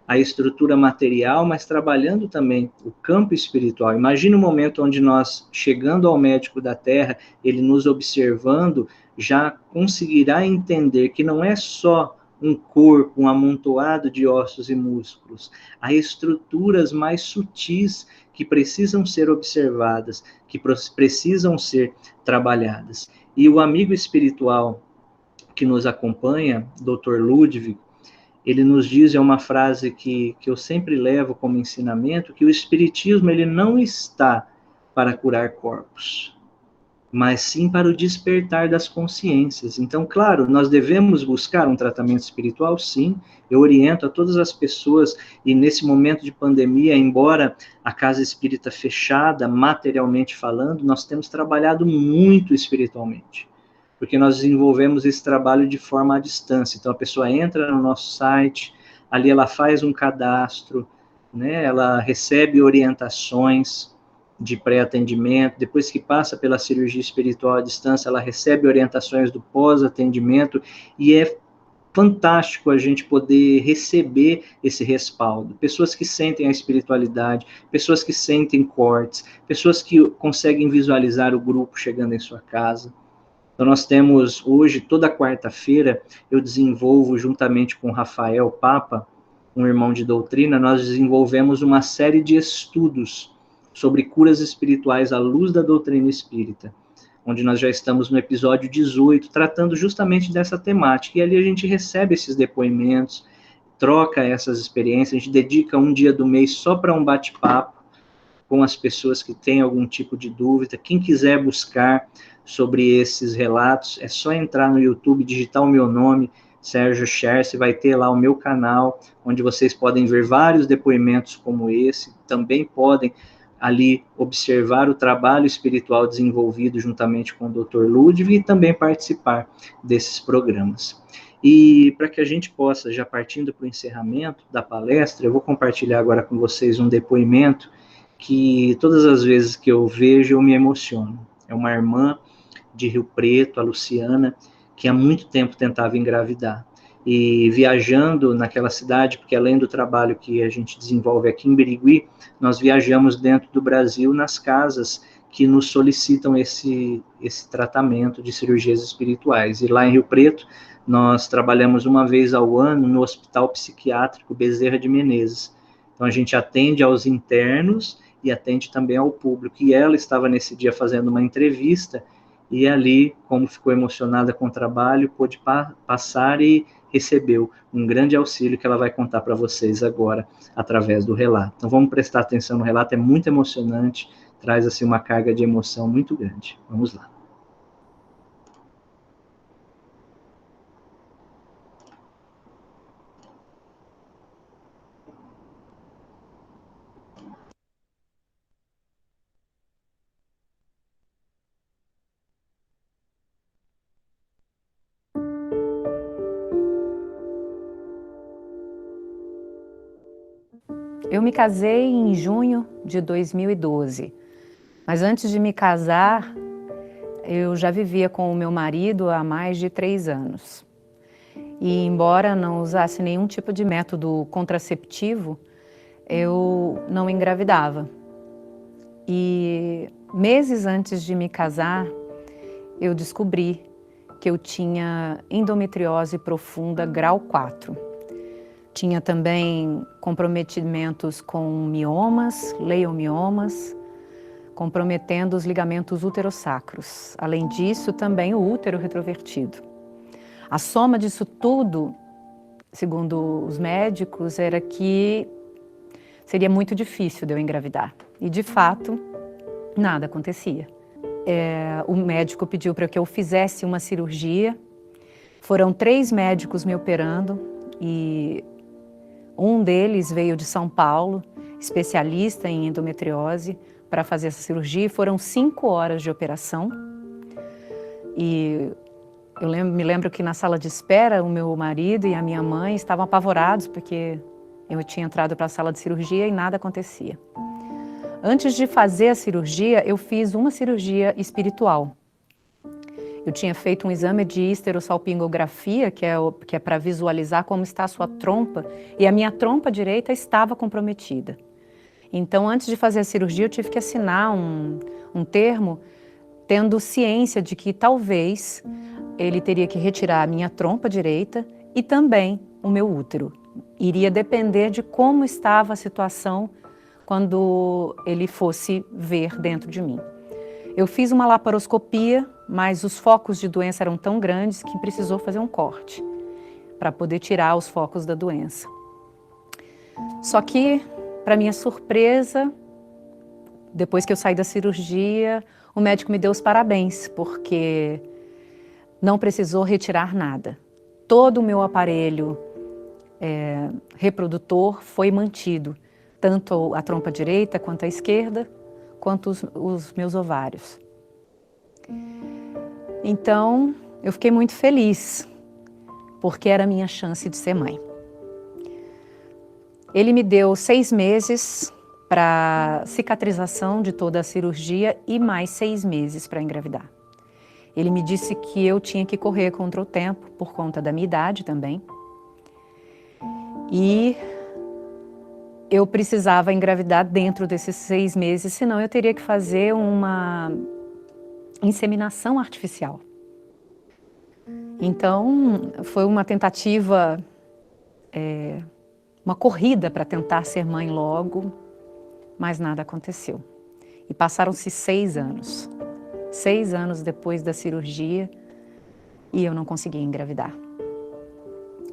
a estrutura material, mas trabalhando também o campo espiritual. Imagina um momento onde nós, chegando ao médico da Terra, ele nos observando, já conseguirá entender que não é só um corpo, um amontoado de ossos e músculos, há estruturas mais sutis que precisam ser observadas, que precisam ser trabalhadas. E o amigo espiritual que nos acompanha, Dr. Ludwig, ele nos diz, é uma frase que eu sempre levo como ensinamento, que o espiritismo ele não está para curar corpos, mas sim para o despertar das consciências. Então, claro, nós devemos buscar um tratamento espiritual, sim. Eu oriento a todas as pessoas, e nesse momento de pandemia, embora a casa espírita fechada, materialmente falando, nós temos trabalhado muito espiritualmente, porque nós desenvolvemos esse trabalho de forma à distância. Então, a pessoa entra no nosso site, ali ela faz um cadastro, né, ela recebe orientações de pré-atendimento, depois que passa pela cirurgia espiritual à distância, ela recebe orientações do pós-atendimento, e é fantástico a gente poder receber esse respaldo. Pessoas que sentem a espiritualidade, pessoas que sentem cortes, pessoas que conseguem visualizar o grupo chegando em sua casa. Então, nós temos hoje, toda quarta-feira, eu desenvolvo, juntamente com Rafael Papa, um irmão de doutrina, nós desenvolvemos uma série de estudos sobre curas espirituais à luz da doutrina espírita, onde nós já estamos no episódio 18, tratando justamente dessa temática. E ali a gente recebe esses depoimentos, troca essas experiências, a gente dedica um dia do mês só para um bate-papo com as pessoas que têm algum tipo de dúvida. Quem quiser buscar sobre esses relatos, é só entrar no YouTube, digitar o meu nome, Sérgio Scherce, vai ter lá o meu canal, onde vocês podem ver vários depoimentos como esse, também podem ali observar o trabalho espiritual desenvolvido juntamente com o Dr. Ludwig e também participar desses programas. E para que a gente possa, já partindo para o encerramento da palestra, eu vou compartilhar agora com vocês um depoimento que todas as vezes que eu vejo eu me emociono. É uma irmã de Rio Preto, a Luciana, que há muito tempo tentava engravidar. E viajando naquela cidade, porque além do trabalho que a gente desenvolve aqui em Birigui, nós viajamos dentro do Brasil nas casas que nos solicitam esse tratamento de cirurgias espirituais. E lá em Rio Preto, nós trabalhamos uma vez ao ano no Hospital Psiquiátrico Bezerra de Menezes. Então a gente atende aos internos e atende também ao público. E ela estava nesse dia fazendo uma entrevista e ali, como ficou emocionada com o trabalho, pôde passar e recebeu um grande auxílio que ela vai contar para vocês agora, através do relato. Então vamos prestar atenção no relato, é muito emocionante, traz assim uma carga de emoção muito grande. Vamos lá. Eu me casei em junho de 2012, mas antes de me casar, eu já vivia com o meu marido há mais de 3 anos. E embora não usasse nenhum tipo de método contraceptivo, eu não engravidava. E meses antes de me casar, eu descobri que eu tinha endometriose profunda grau 4. Tinha também comprometimentos com miomas, leiomiomas, comprometendo os ligamentos uterossacros. Além disso, também o útero retrovertido. A soma disso tudo, segundo os médicos, era que seria muito difícil de eu engravidar. E, de fato, nada acontecia. O médico pediu para que eu fizesse uma cirurgia. Foram 3 médicos me operando e um deles veio de São Paulo, especialista em endometriose, para fazer essa cirurgia. Foram 5 horas de operação. E eu me lembro que na sala de espera, o meu marido e a minha mãe estavam apavorados, porque eu tinha entrado para a sala de cirurgia e nada acontecia. Antes de fazer a cirurgia, eu fiz uma cirurgia espiritual. Eu tinha feito um exame de histerosalpingografia, que é para visualizar como está a sua trompa, e a minha trompa direita estava comprometida. Então, antes de fazer a cirurgia, eu tive que assinar um termo, tendo ciência de que talvez ele teria que retirar a minha trompa direita e também o meu útero. Iria depender de como estava a situação quando ele fosse ver dentro de mim. Eu fiz uma laparoscopia, mas os focos de doença eram tão grandes que precisou fazer um corte para poder tirar os focos da doença. Só que, para minha surpresa, depois que eu saí da cirurgia, o médico me deu os parabéns, porque não precisou retirar nada. Todo o meu aparelho reprodutor foi mantido, tanto a trompa direita quanto a esquerda, quanto os meus ovários. Então, eu fiquei muito feliz, porque era a minha chance de ser mãe. Ele me deu 6 meses para cicatrização de toda a cirurgia e mais 6 meses para engravidar. Ele me disse que eu tinha que correr contra o tempo, por conta da minha idade também. E eu precisava engravidar dentro desses 6 meses, senão eu teria que fazer uma inseminação artificial. Então, foi uma tentativa, uma corrida para tentar ser mãe logo, mas nada aconteceu. E passaram-se 6 anos. 6 anos depois da cirurgia, e eu não conseguia engravidar.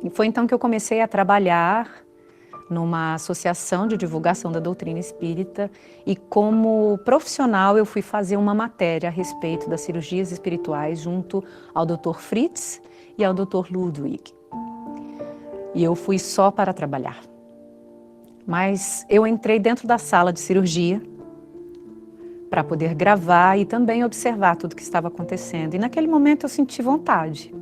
E foi então que eu comecei a trabalhar numa associação de divulgação da doutrina espírita, e como profissional eu fui fazer uma matéria a respeito das cirurgias espirituais junto ao Dr. Fritz e ao Dr. Ludwig. E eu fui só para trabalhar. Mas eu entrei dentro da sala de cirurgia para poder gravar e também observar tudo o que estava acontecendo. E naquele momento eu senti vontade.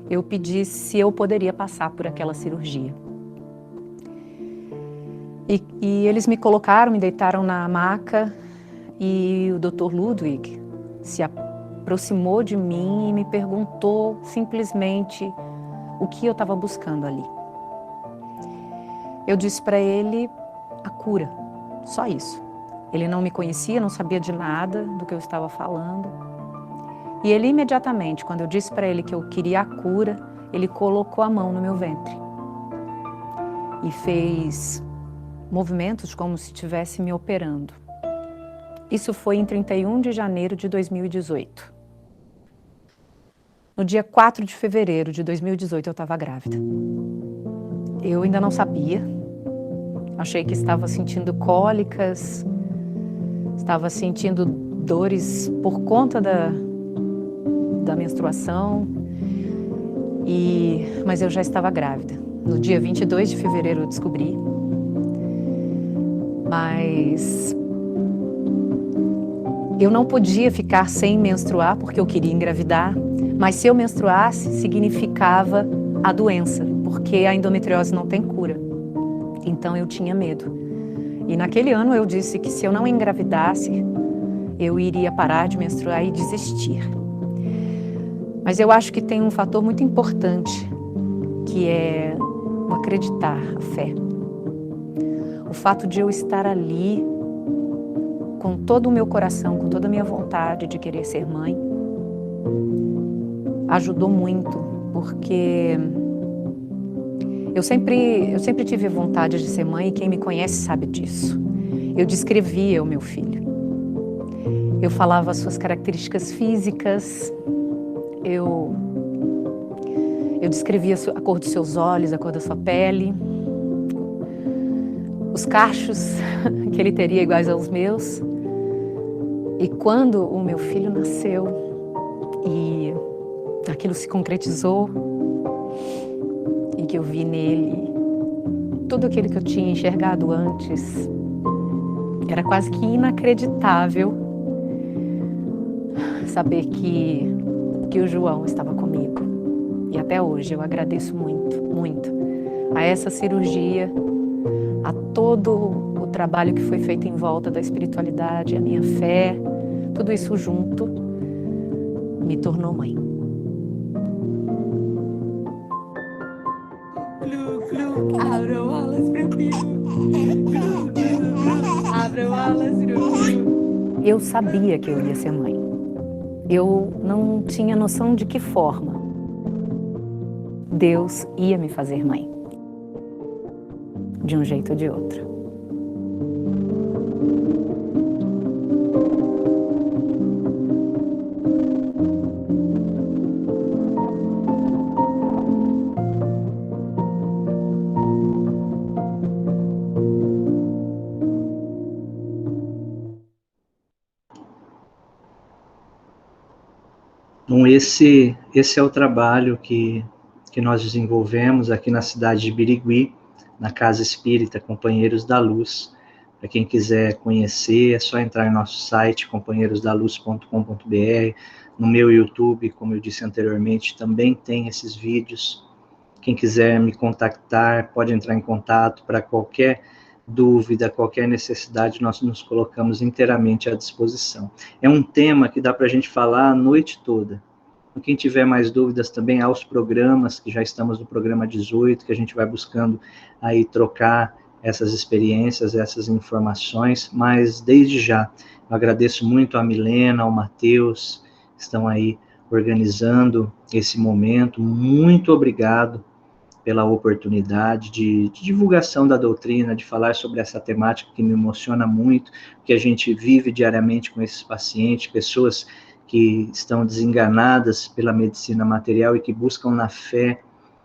Eu pedi se eu poderia passar por aquela cirurgia. E eles me colocaram, me deitaram na maca, e o Dr. Ludwig se aproximou de mim e me perguntou simplesmente o que eu estava buscando ali. Eu disse para ele a cura, só isso. Ele não me conhecia, não sabia de nada do que eu estava falando. E ele imediatamente, quando eu disse para ele que eu queria a cura, ele colocou a mão no meu ventre e fez movimentos como se estivesse me operando. Isso foi em 31 de janeiro de 2018. No dia 4 de fevereiro de 2018 eu estava grávida. Eu ainda não sabia. Achei que estava sentindo cólicas, estava sentindo dores por conta da menstruação, mas eu já estava grávida. No dia 22 de fevereiro eu descobri. Mas eu não podia ficar sem menstruar porque eu queria engravidar, mas se eu menstruasse significava a doença, porque a endometriose não tem cura. Então eu tinha medo. E naquele ano eu disse que se eu não engravidasse, eu iria parar de menstruar e desistir. Mas eu acho que tem um fator muito importante, que é o acreditar, a fé. O fato de eu estar ali com todo o meu coração, com toda a minha vontade de querer ser mãe, ajudou muito, porque eu sempre tive vontade de ser mãe, e quem me conhece sabe disso. Eu descrevia o meu filho. Eu falava as suas características físicas, eu descrevia a cor dos seus olhos, a cor da sua pele, os cachos que ele teria iguais aos meus. E quando o meu filho nasceu e aquilo se concretizou e que eu vi nele tudo aquilo que eu tinha enxergado antes, era quase que inacreditável saber que o João estava comigo. E até hoje eu agradeço muito, muito a essa cirurgia, a todo o trabalho que foi feito em volta da espiritualidade, a minha fé, tudo isso junto me tornou mãe. Abram alas para mim. Abram alas para mim. Eu sabia que eu ia ser mãe. Eu não tinha noção de que forma Deus ia me fazer mãe. De um jeito ou de outro. Então, esse é o trabalho que nós desenvolvemos aqui na cidade de Birigui, na Casa Espírita Companheiros da Luz. Para quem quiser conhecer, é só entrar em nosso site, companheirosdaluz.com.br. No meu YouTube, como eu disse anteriormente, também tem esses vídeos. Quem quiser me contactar, pode entrar em contato para qualquer dúvida, qualquer necessidade, nós nos colocamos inteiramente à disposição. É um tema que dá para a gente falar a noite toda. Quem tiver mais dúvidas também, há os programas, que já estamos no programa 18, que a gente vai buscando aí trocar essas experiências, essas informações, mas desde já, eu agradeço muito a Milena, ao Matheus, que estão aí organizando esse momento. Muito obrigado pela oportunidade de divulgação da doutrina, de falar sobre essa temática que me emociona muito, que a gente vive diariamente com esses pacientes, pessoas que estão desenganadas pela medicina material e que buscam na fé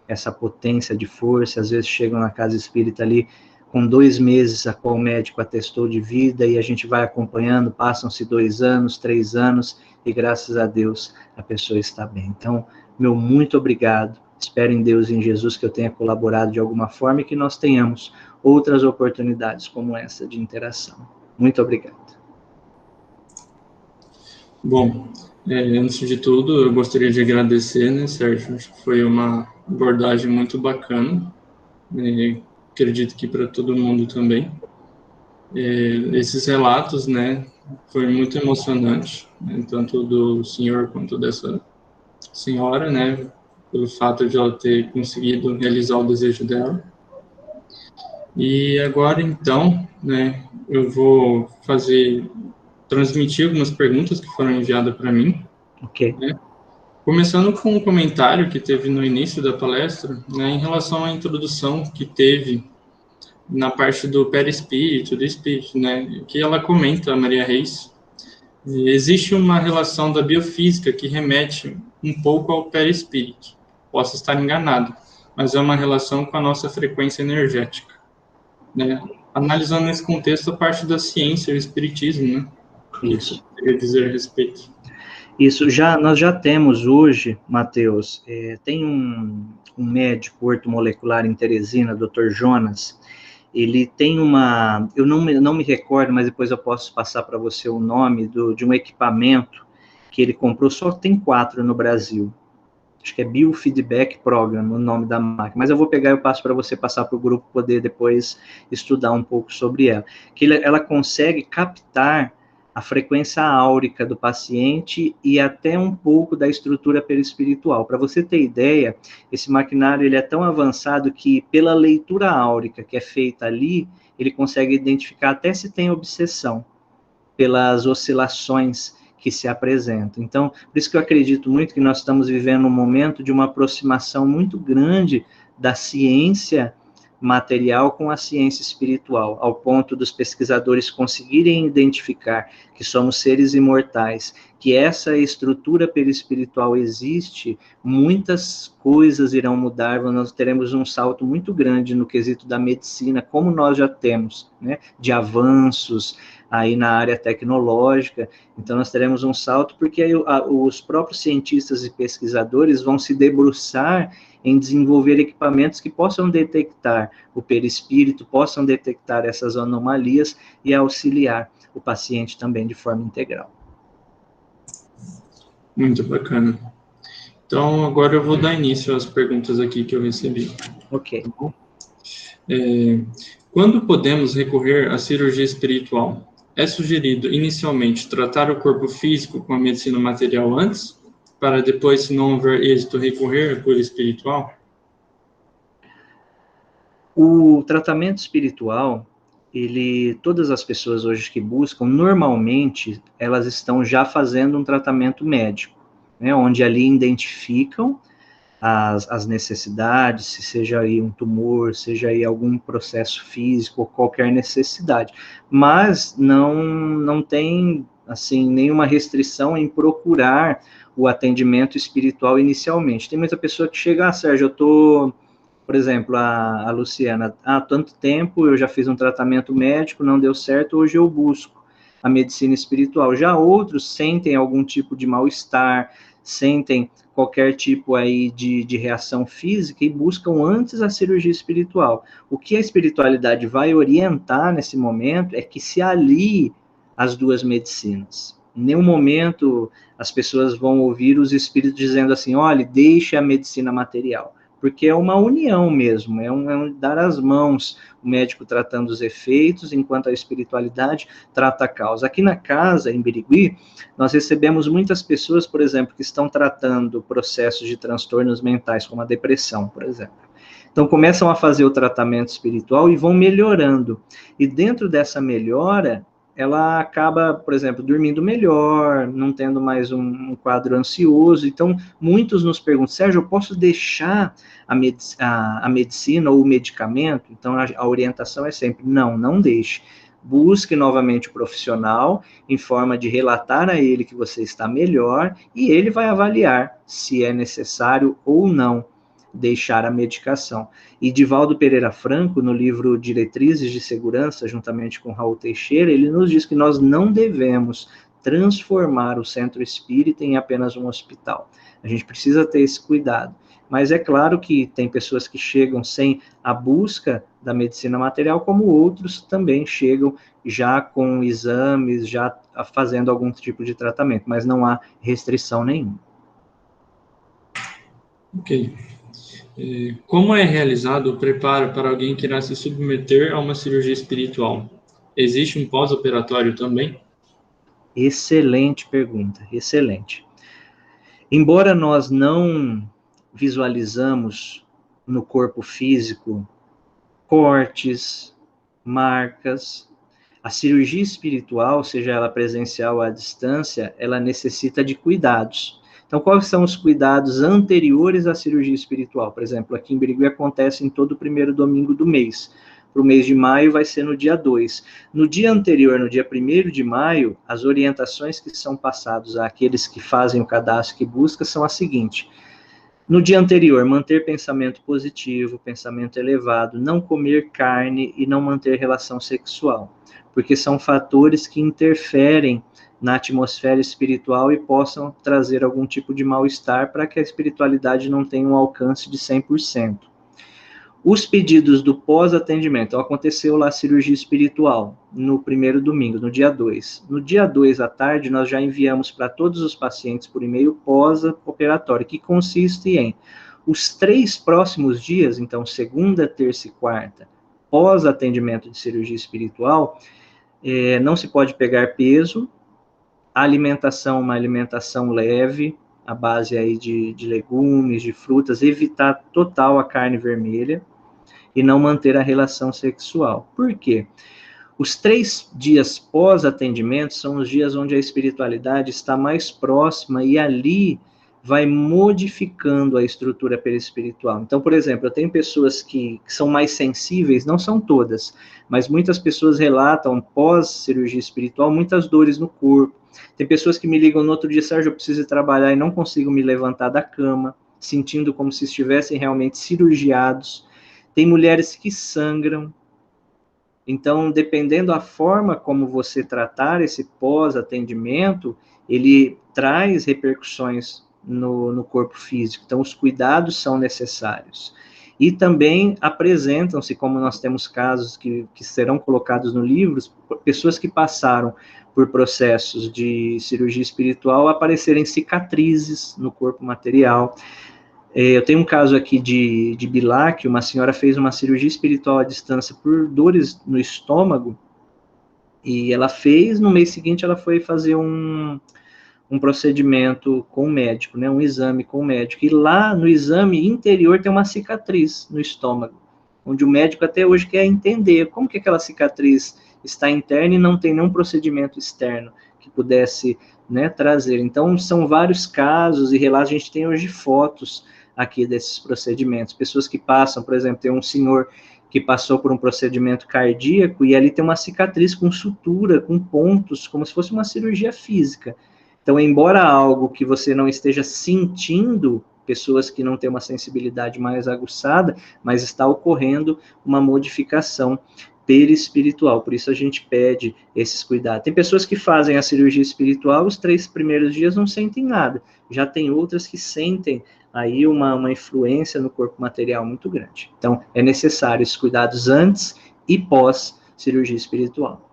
essa potência de força, às vezes chegam na casa espírita ali com 2 meses a qual o médico atestou de vida, e a gente vai acompanhando, passam-se 2 anos, 3 anos, e graças a Deus a pessoa está bem. Então, meu muito obrigado, espero em Deus e em Jesus que eu tenha colaborado de alguma forma e que nós tenhamos outras oportunidades como essa de interação. Muito obrigado. Bom, antes de tudo, eu gostaria de agradecer, né, Sérgio? Acho que foi uma abordagem muito bacana, acredito que para todo mundo também. Esses relatos, né, foi muito emocionante, né, tanto do senhor quanto dessa senhora, né, pelo fato de ela ter conseguido realizar o desejo dela. E agora, então, né, eu vou transmitir algumas perguntas que foram enviadas para mim. Ok. Né? Começando com um comentário que teve no início da palestra, né, em relação à introdução que teve na parte do perispírito, do espírito, né, que ela comenta, a Maria Reis, existe uma relação da biofísica que remete um pouco ao perispírito. Posso estar enganado, mas é uma relação com a nossa frequência energética. Né? Analisando nesse contexto a parte da ciência, o espiritismo, né? Isso. O que você queria dizer a respeito? Isso, nós já temos hoje, Matheus, tem um médico ortomolecular em Teresina, Dr. Jonas, ele tem eu não me recordo, mas depois eu posso passar para você o nome de um equipamento que ele comprou, só tem 4 no Brasil. Acho que é Biofeedback Program, o nome da máquina, mas eu vou pegar e eu passo para você passar para o grupo poder depois estudar um pouco sobre ela. Ela consegue captar a frequência áurica do paciente e até um pouco da estrutura perispiritual. Para você ter ideia, esse maquinário ele é tão avançado que, pela leitura áurica que é feita ali, ele consegue identificar até se tem obsessão, pelas oscilações que se apresentam. Então, por isso que eu acredito muito que nós estamos vivendo um momento de uma aproximação muito grande da ciência material com a ciência espiritual, ao ponto dos pesquisadores conseguirem identificar que somos seres imortais, que essa estrutura perispiritual existe, muitas coisas irão mudar, nós teremos um salto muito grande no quesito da medicina, como nós já temos, né, de avanços aí na área tecnológica. Então nós teremos um salto porque aí os próprios cientistas e pesquisadores vão se debruçar em desenvolver equipamentos que possam detectar o perispírito, possam detectar essas anomalias e auxiliar o paciente também de forma integral. Muito bacana. Então, agora eu vou dar início às perguntas aqui que eu recebi. Ok. Quando podemos recorrer à cirurgia espiritual? É sugerido, inicialmente, tratar o corpo físico com a medicina material antes, para depois, se não houver êxito, recorrer à cura espiritual? O tratamento espiritual, todas as pessoas hoje que buscam, normalmente, elas estão já fazendo um tratamento médico, né, onde ali identificam as necessidades, se seja aí um tumor, seja aí algum processo físico, ou qualquer necessidade, mas não tem, assim, nenhuma restrição em procurar o atendimento espiritual inicialmente. Tem muita pessoa que chega, Sérgio, por exemplo, a Luciana, há tanto tempo eu já fiz um tratamento médico, não deu certo, hoje eu busco a medicina espiritual. Já outros sentem algum tipo de mal-estar, sentem qualquer tipo aí de reação física e buscam antes a cirurgia espiritual. O que a espiritualidade vai orientar nesse momento é que se alie as duas medicinas. Em nenhum momento as pessoas vão ouvir os espíritos dizendo assim, olha, deixe a medicina material, porque é uma união mesmo, é um dar as mãos, o médico tratando os efeitos, enquanto a espiritualidade trata a causa. Aqui na casa, em Birigui, nós recebemos muitas pessoas, por exemplo, que estão tratando processos de transtornos mentais, como a depressão, por exemplo. Então, começam a fazer o tratamento espiritual e vão melhorando. E dentro dessa melhora, ela acaba, por exemplo, dormindo melhor, não tendo mais um quadro ansioso. Então, muitos nos perguntam, Sérgio, eu posso deixar a medicina ou o medicamento? Então, a orientação é sempre, não deixe. Busque novamente o profissional, em forma de relatar a ele que você está melhor, e ele vai avaliar se é necessário ou não deixar a medicação. E Divaldo Pereira Franco, no livro Diretrizes de Segurança, juntamente com Raul Teixeira, ele nos diz que nós não devemos transformar o centro espírita em apenas um hospital. A gente precisa ter esse cuidado. Mas é claro que tem pessoas que chegam sem a busca da medicina material, como outros também chegam já com exames, já fazendo algum tipo de tratamento, mas não há restrição nenhuma. Ok. Como é realizado o preparo para alguém que irá se submeter a uma cirurgia espiritual? Existe um pós-operatório também? Excelente pergunta, excelente. Embora nós não visualizamos no corpo físico cortes, marcas, a cirurgia espiritual, seja ela presencial ou à distância, ela necessita de cuidados. Então, quais são os cuidados anteriores à cirurgia espiritual? Por exemplo, aqui em Birigui acontece em todo o primeiro domingo do mês. Para o mês de maio vai ser no dia 2. No dia anterior, no dia 1º de maio, as orientações que são passadas àqueles que fazem o cadastro, que buscam, são as seguintes. No dia anterior, manter pensamento positivo, pensamento elevado, não comer carne e não manter relação sexual, porque são fatores que interferem na atmosfera espiritual e possam trazer algum tipo de mal-estar para que a espiritualidade não tenha um alcance de 100%. Os pedidos do pós-atendimento, então aconteceu lá a cirurgia espiritual no primeiro domingo, no dia 2. No dia 2 à tarde, nós já enviamos para todos os pacientes por e-mail pós-operatório, que consiste em os 3 próximos dias, então segunda, terça e quarta, pós-atendimento de cirurgia espiritual, não se pode pegar peso, a alimentação, uma alimentação leve, à base aí de legumes, de frutas, evitar total a carne vermelha, e não manter a relação sexual. Por quê? Os 3 dias pós-atendimento são os dias onde a espiritualidade está mais próxima e ali vai modificando a estrutura perispiritual. Então, por exemplo, eu tenho pessoas que são mais sensíveis, não são todas, mas muitas pessoas relatam pós-cirurgia espiritual muitas dores no corpo. Tem pessoas que me ligam no outro dia, Sérgio, eu preciso trabalhar e não consigo me levantar da cama, sentindo como se estivessem realmente cirurgiados. Tem mulheres que sangram. Então, dependendo da forma como você tratar esse pós-atendimento, ele traz repercussões no corpo físico. Então, os cuidados são necessários. E também apresentam-se, como nós temos casos que serão colocados no livro, pessoas que passaram por processos de cirurgia espiritual, aparecerem cicatrizes no corpo material. Eu tenho um caso aqui de Bilac, uma senhora fez uma cirurgia espiritual à distância por dores no estômago, e ela fez, no mês seguinte ela foi fazer um procedimento com o médico, né, um exame com o médico, e lá no exame interior tem uma cicatriz no estômago, onde o médico até hoje quer entender como que aquela cicatriz está interna e não tem nenhum procedimento externo que pudesse, né, trazer. Então, são vários casos e relatos, a gente tem hoje fotos aqui desses procedimentos, pessoas que passam, por exemplo, tem um senhor que passou por um procedimento cardíaco e ali tem uma cicatriz com sutura, com pontos, como se fosse uma cirurgia física. Então, embora algo que você não esteja sentindo, pessoas que não têm uma sensibilidade mais aguçada, mas está ocorrendo uma modificação perispiritual, por isso a gente pede esses cuidados. Tem pessoas que fazem a cirurgia espiritual, os 3 primeiros dias não sentem nada, já tem outras que sentem aí uma influência no corpo material muito grande. Então, é necessário esses cuidados antes e pós cirurgia espiritual.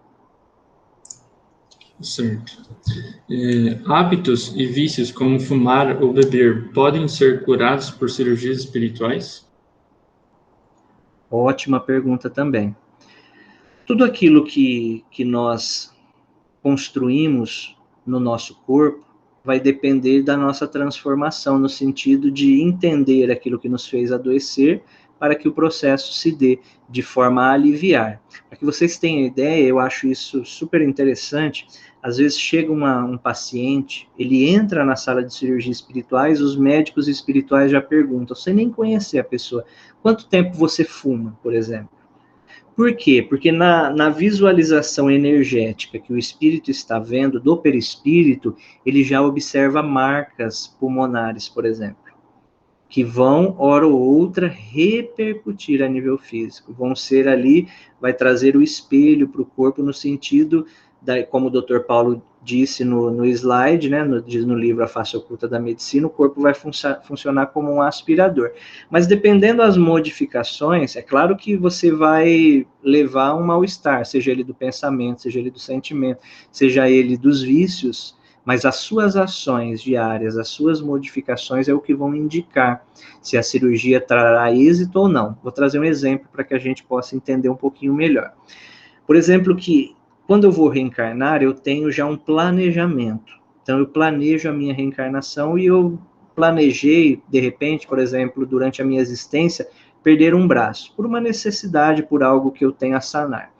Certo. Hábitos e vícios como fumar ou beber podem ser curados por cirurgias espirituais? Ótima pergunta também. Tudo aquilo que nós construímos no nosso corpo vai depender da nossa transformação, no sentido de entender aquilo que nos fez adoecer, para que o processo se dê de forma a aliviar. Para que vocês tenham ideia, eu acho isso super interessante. Às vezes chega um paciente, ele entra na sala de cirurgia espirituais, os médicos espirituais já perguntam, sem nem conhecer a pessoa, quanto tempo você fuma, por exemplo? Por quê? Porque na visualização energética que o espírito está vendo, do perispírito, ele já observa marcas pulmonares, por exemplo, que vão, hora ou outra, repercutir a nível físico. Vão ser ali, vai trazer o espelho para o corpo no sentido, como o Dr. Paulo disse no slide, né, no livro A Face Oculta da Medicina, o corpo vai funcionar como um aspirador. Mas dependendo das modificações, é claro que você vai levar um mal-estar, seja ele do pensamento, seja ele do sentimento, seja ele dos vícios, mas as suas ações diárias, as suas modificações é o que vão indicar se a cirurgia trará êxito ou não. Vou trazer um exemplo para que a gente possa entender um pouquinho melhor. Por exemplo, que quando eu vou reencarnar, eu tenho já um planejamento. Então, eu planejo a minha reencarnação e eu planejei, de repente, por exemplo, durante a minha existência, perder um braço, por uma necessidade, por algo que eu tenho a sanar.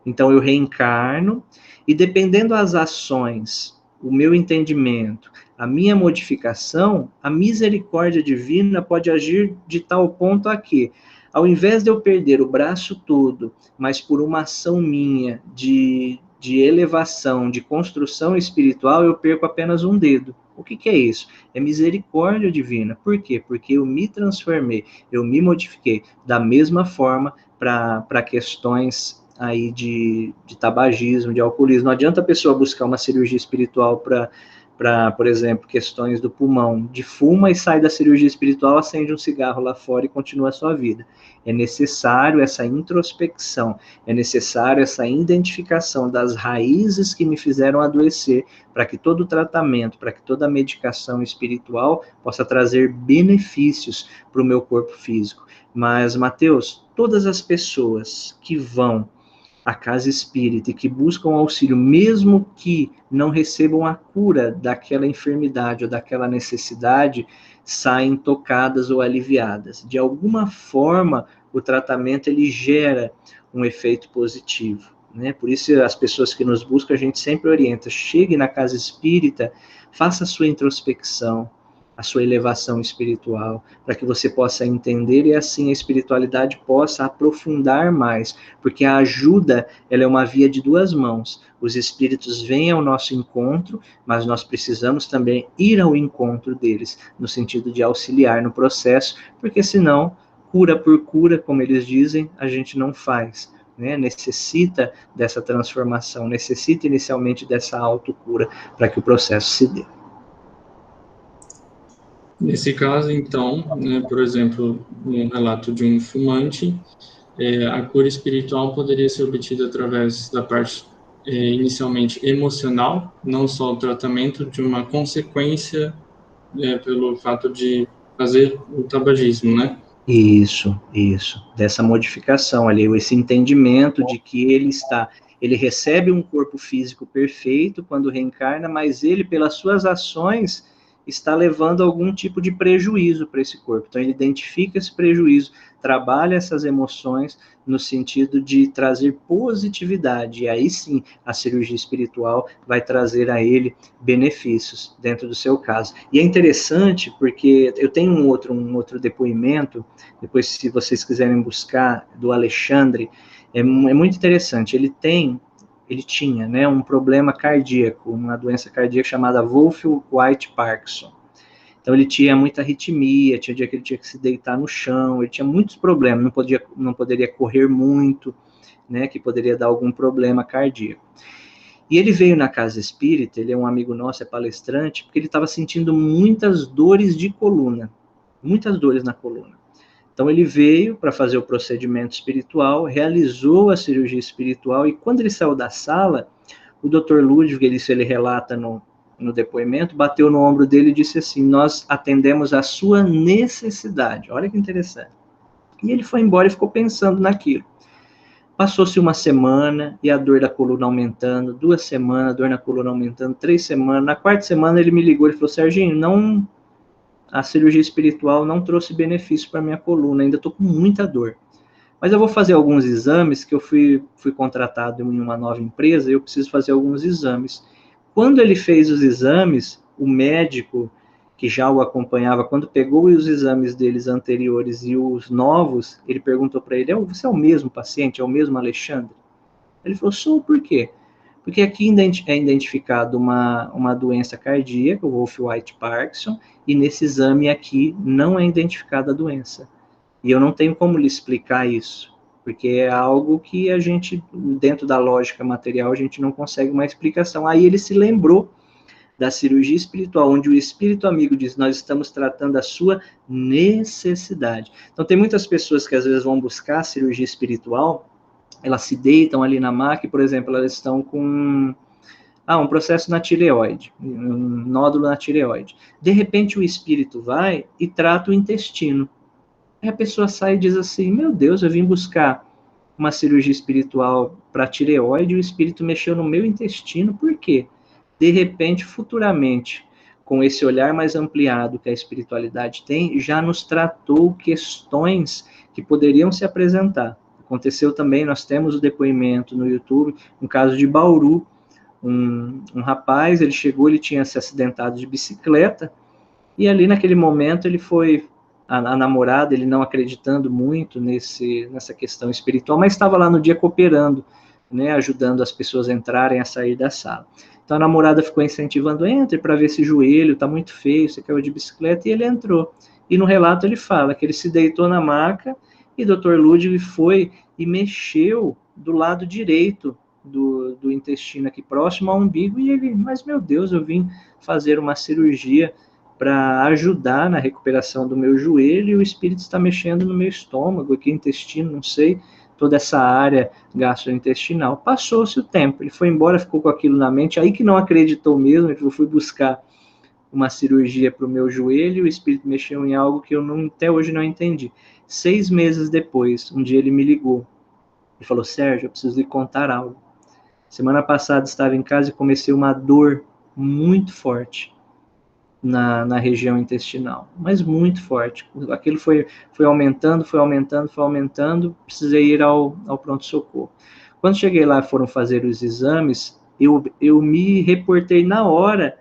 Então, eu reencarno e, dependendo das ações, o meu entendimento, a minha modificação, a misericórdia divina pode agir de tal ponto a que, ao invés de eu perder o braço todo, mas por uma ação minha de elevação, de construção espiritual, eu perco apenas um dedo. O que é isso? É misericórdia divina. Por quê? Porque eu me transformei, eu me modifiquei da mesma forma para questões aí de tabagismo, de alcoolismo. Não adianta a pessoa buscar uma cirurgia espiritual para, por exemplo, questões do pulmão, de fuma e sai da cirurgia espiritual, acende um cigarro lá fora e continua a sua vida. É necessário essa introspecção, é necessário essa identificação das raízes que me fizeram adoecer, para que todo o tratamento, para que toda a medicação espiritual possa trazer benefícios para o meu corpo físico. Mas, Mateus, todas as pessoas que vão à casa espírita e que buscam auxílio, mesmo que não recebam a cura daquela enfermidade ou daquela necessidade, saem tocadas ou aliviadas. De alguma forma, o tratamento ele gera um efeito positivo, né? Por isso, as pessoas que nos buscam, a gente sempre orienta, chegue na casa espírita, faça a sua introspecção, a sua elevação espiritual, para que você possa entender e assim a espiritualidade possa aprofundar mais, porque a ajuda, ela é uma via de duas mãos. Os espíritos vêm ao nosso encontro, mas nós precisamos também ir ao encontro deles, no sentido de auxiliar no processo, porque senão, cura por cura, como eles dizem, a gente não faz. Né, necessita dessa transformação, necessita inicialmente dessa autocura para que o processo se dê. Nesse caso, então, né, por exemplo, no relato de um fumante, a cura espiritual poderia ser obtida através da parte inicialmente emocional, não só o tratamento de uma consequência pelo fato de fazer o tabagismo, né? Isso, dessa modificação ali, esse entendimento de que ele recebe um corpo físico perfeito quando reencarna, mas ele, pelas suas ações, está levando algum tipo de prejuízo para esse corpo. Então, ele identifica esse prejuízo, trabalha essas emoções no sentido de trazer positividade, e aí sim, a cirurgia espiritual vai trazer a ele benefícios dentro do seu caso. E é interessante, porque eu tenho um outro depoimento, depois, se vocês quiserem buscar, do Alexandre, é muito interessante. Ele tinha, né, um problema cardíaco, uma doença cardíaca chamada Wolff-White-Parkinson. Então, ele tinha muita arritmia, tinha dia que ele tinha que se deitar no chão, ele tinha muitos problemas, não poderia correr muito, né, que poderia dar algum problema cardíaco. E ele veio na casa espírita, ele é um amigo nosso, é palestrante, porque ele estava sentindo muitas dores de coluna, muitas dores na coluna. Então, ele veio para fazer o procedimento espiritual, realizou a cirurgia espiritual, e quando ele saiu da sala, o Dr. Ludwig, ele relata no depoimento, bateu no ombro dele e disse assim: nós atendemos a sua necessidade. Olha que interessante. E ele foi embora e ficou pensando naquilo. Passou-se uma semana e a dor da coluna aumentando, 2 semanas, a dor na coluna aumentando, 3 semanas. Na 4ª semana ele me ligou e falou: Serginho, a cirurgia espiritual não trouxe benefício para minha coluna, ainda estou com muita dor. Mas eu vou fazer alguns exames, que eu fui contratado em uma nova empresa, e eu preciso fazer alguns exames. Quando ele fez os exames, o médico que já o acompanhava, quando pegou os exames deles anteriores e os novos, ele perguntou para ele, você é o mesmo paciente, é o mesmo Alexandre? Ele falou, sou, por quê? Porque aqui é identificado uma doença cardíaca, o Wolff-White-Parkinson, e nesse exame aqui não é identificada a doença. E eu não tenho como lhe explicar isso, porque é algo que a gente, dentro da lógica material, a gente não consegue uma explicação. Aí ele se lembrou da cirurgia espiritual, onde o espírito amigo diz, nós estamos tratando a sua necessidade. Então, tem muitas pessoas que às vezes vão buscar a cirurgia espiritual, elas se deitam ali na maca e, por exemplo, elas estão com um processo na tireoide, um nódulo na tireoide. De repente, o espírito vai e trata o intestino. Aí a pessoa sai e diz assim, meu Deus, eu vim buscar uma cirurgia espiritual para tireoide e o espírito mexeu no meu intestino, por quê? De repente, futuramente, com esse olhar mais ampliado que a espiritualidade tem, já nos tratou questões que poderiam se apresentar. Aconteceu também, nós temos o depoimento no YouTube, um caso de Bauru, um rapaz, ele chegou, ele tinha se acidentado de bicicleta, e ali naquele momento ele foi, a namorada, ele não acreditando muito nessa questão espiritual, mas estava lá no dia cooperando, né, ajudando as pessoas a entrarem, a sair da sala. Então a namorada ficou incentivando, entre para ver esse joelho, tá muito feio, você caiu de bicicleta, e ele entrou. E no relato ele fala que ele se deitou na maca, e o Dr. Ludwig foi e mexeu do lado direito do intestino aqui próximo ao umbigo, e ele, mas meu Deus, eu vim fazer uma cirurgia para ajudar na recuperação do meu joelho, e o espírito está mexendo no meu estômago, aqui intestino, não sei, toda essa área gastrointestinal. Passou-se o tempo, ele foi embora, ficou com aquilo na mente, aí que não acreditou mesmo, ele falou, fui buscar uma cirurgia para o meu joelho, o espírito mexeu em algo que eu até hoje não entendi. 6 meses depois, um dia ele me ligou, ele falou, Sérgio, eu preciso lhe contar algo. Semana passada estava em casa e comecei uma dor muito forte na região intestinal, mas muito forte. Aquilo foi aumentando, precisei ir ao pronto-socorro. Quando cheguei lá, foram fazer os exames, eu me reportei na hora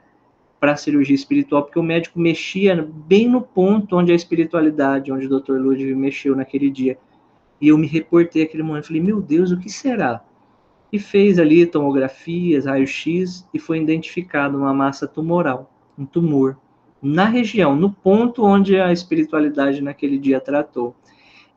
para a cirurgia espiritual, porque o médico mexia bem no ponto onde a espiritualidade, onde o Dr. Ludwig mexeu naquele dia. E eu me reportei naquele momento, falei, meu Deus, o que será? E fez ali tomografias, raio-x, e foi identificado uma massa tumoral, um tumor, na região, no ponto onde a espiritualidade naquele dia tratou.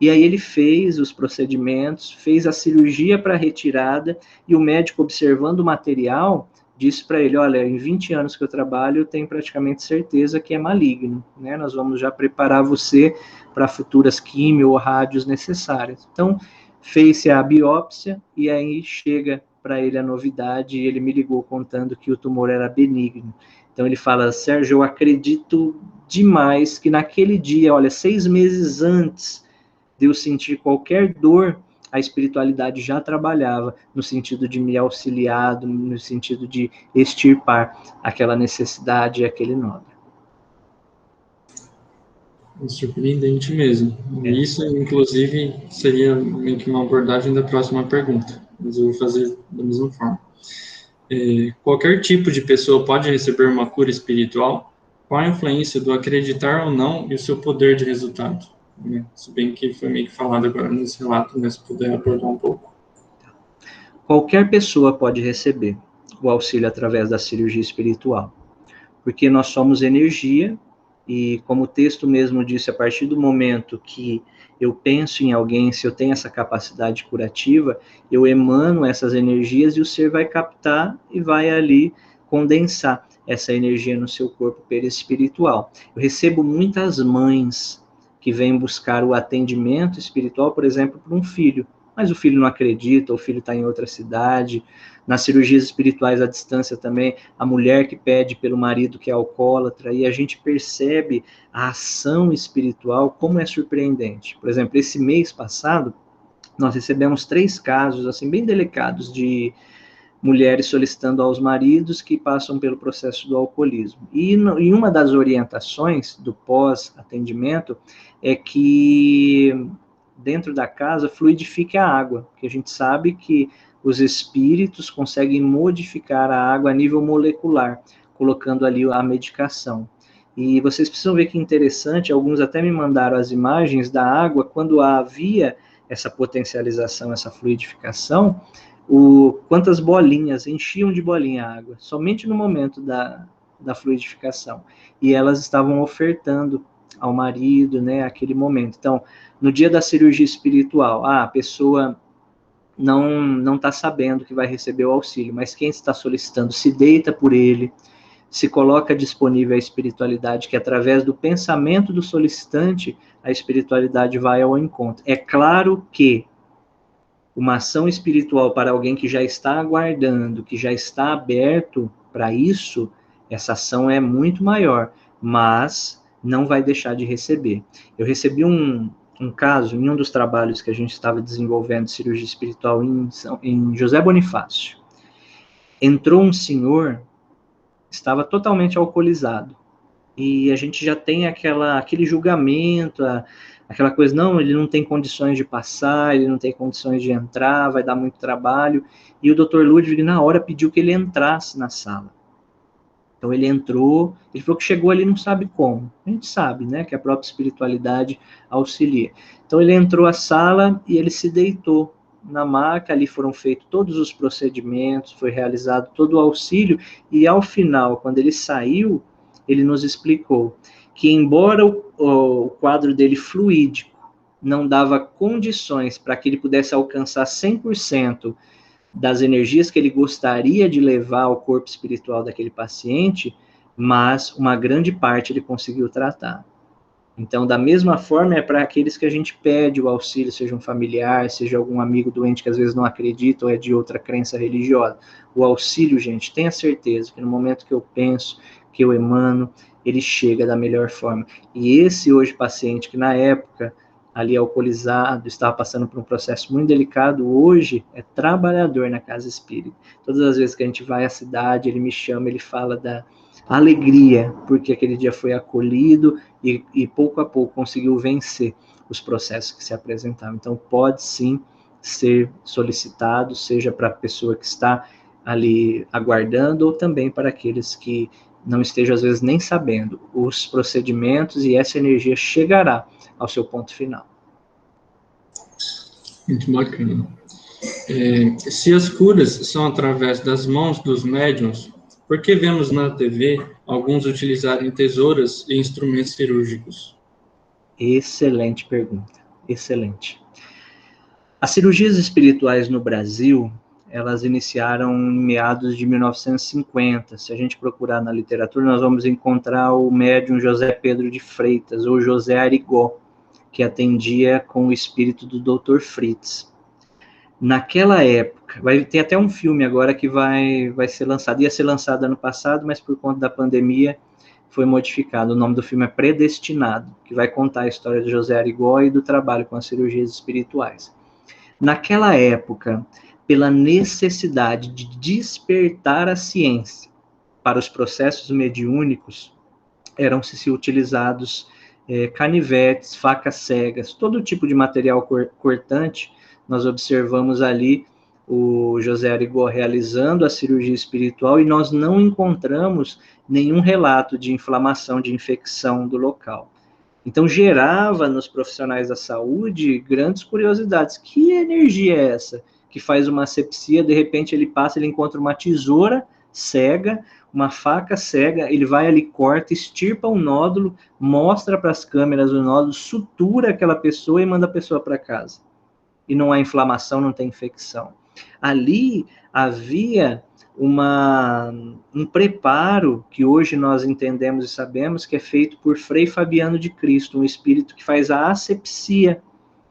E aí ele fez os procedimentos, fez a cirurgia para retirada, e o médico, observando o material, disse para ele, olha, em 20 anos que eu trabalho, eu tenho praticamente certeza que é maligno, né? Nós vamos já preparar você para futuras quimio ou rádios necessárias. Então, fez-se a biópsia, e aí chega para ele a novidade, e ele me ligou contando que o tumor era benigno. Então ele fala, Sérgio, eu acredito demais que naquele dia, olha, 6 meses antes de eu sentir qualquer dor, a espiritualidade já trabalhava no sentido de me auxiliar, no sentido de extirpar aquela necessidade e aquele nódulo. Surpreendente mesmo. Isso, inclusive, seria meio que uma abordagem da próxima pergunta, mas eu vou fazer da mesma forma. Qualquer tipo de pessoa pode receber uma cura espiritual? Qual a influência do acreditar ou não e o seu poder de resultado? Se bem que foi meio que falado agora nesse relato, mas se puder abordar um pouco. Qualquer pessoa pode receber o auxílio através da cirurgia espiritual, porque nós somos energia, e como o texto mesmo disse, a partir do momento que eu penso em alguém, se eu tenho essa capacidade curativa, eu emano essas energias e o ser vai captar e vai ali condensar essa energia no seu corpo perispiritual. Eu recebo muitas mães que vêm buscar o atendimento espiritual, por exemplo, para um filho, mas o filho não acredita, o filho está em outra cidade. Nas cirurgias espirituais à distância também, a mulher que pede pelo marido que é alcoólatra, e a gente percebe a ação espiritual, como é surpreendente. Por exemplo, esse mês passado, nós recebemos 3 casos, assim, bem delicados, de mulheres solicitando aos maridos que passam pelo processo do alcoolismo. E em uma das orientações do pós-atendimento é que dentro da casa fluidifique a água, porque a gente sabe que os espíritos conseguem modificar a água a nível molecular, colocando ali a medicação. E vocês precisam ver que interessante, alguns até me mandaram as imagens da água, quando havia essa potencialização, essa fluidificação, quantas bolinhas, enchiam de bolinha a água, somente no momento da fluidificação. E elas estavam ofertando ao marido, né, aquele momento. Então, no dia da cirurgia espiritual, a pessoa não está sabendo que vai receber o auxílio, mas quem está solicitando se deita por ele, se coloca disponível à espiritualidade, que através do pensamento do solicitante, a espiritualidade vai ao encontro. É claro que uma ação espiritual para alguém que já está aguardando, que já está aberto para isso, essa ação é muito maior, mas não vai deixar de receber. Eu recebi um caso, em um dos trabalhos que a gente estava desenvolvendo de cirurgia espiritual em José Bonifácio. Entrou um senhor, estava totalmente alcoolizado, e a gente já tem aquele julgamento, aquela coisa, não, ele não tem condições de passar, ele não tem condições de entrar, vai dar muito trabalho, e o Dr. Ludwig, na hora, pediu que ele entrasse na sala. Então ele entrou, ele falou que chegou ali não sabe como. A gente sabe, né, que a própria espiritualidade auxilia. Então ele entrou à sala e ele se deitou na maca, ali foram feitos todos os procedimentos, foi realizado todo o auxílio, e ao final, quando ele saiu, ele nos explicou que embora o quadro dele fluídico não dava condições para que ele pudesse alcançar 100% das energias que ele gostaria de levar ao corpo espiritual daquele paciente, mas uma grande parte ele conseguiu tratar. Então, da mesma forma, é para aqueles que a gente pede o auxílio, seja um familiar, seja algum amigo doente que às vezes não acredita ou é de outra crença religiosa. O auxílio, gente, tenha certeza que no momento que eu penso, que eu emano, ele chega da melhor forma. E esse hoje paciente que na época ali alcoolizado, estava passando por um processo muito delicado, hoje é trabalhador na casa espírita. Todas as vezes que a gente vai à cidade, ele me chama, ele fala da alegria, porque aquele dia foi acolhido e pouco a pouco conseguiu vencer os processos que se apresentavam. Então, pode sim ser solicitado, seja para a pessoa que está ali aguardando, ou também para aqueles que não estejam, às vezes, nem sabendo os procedimentos, e essa energia chegará ao seu ponto final. Muito bacana. Se as curas são através das mãos dos médiuns, por que vemos na TV alguns utilizarem tesouras e instrumentos cirúrgicos? Excelente pergunta, excelente. As cirurgias espirituais no Brasil, elas iniciaram em meados de 1950. Se a gente procurar na literatura, nós vamos encontrar o médium José Pedro de Freitas, ou José Arigó, que atendia com o espírito do Dr. Fritz. Naquela época, tem até um filme agora que vai ser lançado, ia ser lançado ano passado, mas por conta da pandemia foi modificado. O nome do filme é Predestinado, que vai contar a história de José Arigó e do trabalho com as cirurgias espirituais. Naquela época, pela necessidade de despertar a ciência para os processos mediúnicos, eram-se utilizados canivetes, facas cegas, todo tipo de material cortante. Nós observamos ali o José Arigó realizando a cirurgia espiritual e nós não encontramos nenhum relato de inflamação, de infecção do local. Então, gerava nos profissionais da saúde grandes curiosidades. Que energia é essa que faz uma asepsia? De repente, ele passa, ele encontra uma tesoura cega, uma faca cega, ele vai ali, corta, estirpa um nódulo, mostra para as câmeras o nódulo, sutura aquela pessoa e manda a pessoa para casa. E não há inflamação, não tem infecção. Ali havia um preparo que hoje nós entendemos e sabemos que é feito por Frei Fabiano de Cristo, um espírito que faz a asepsia,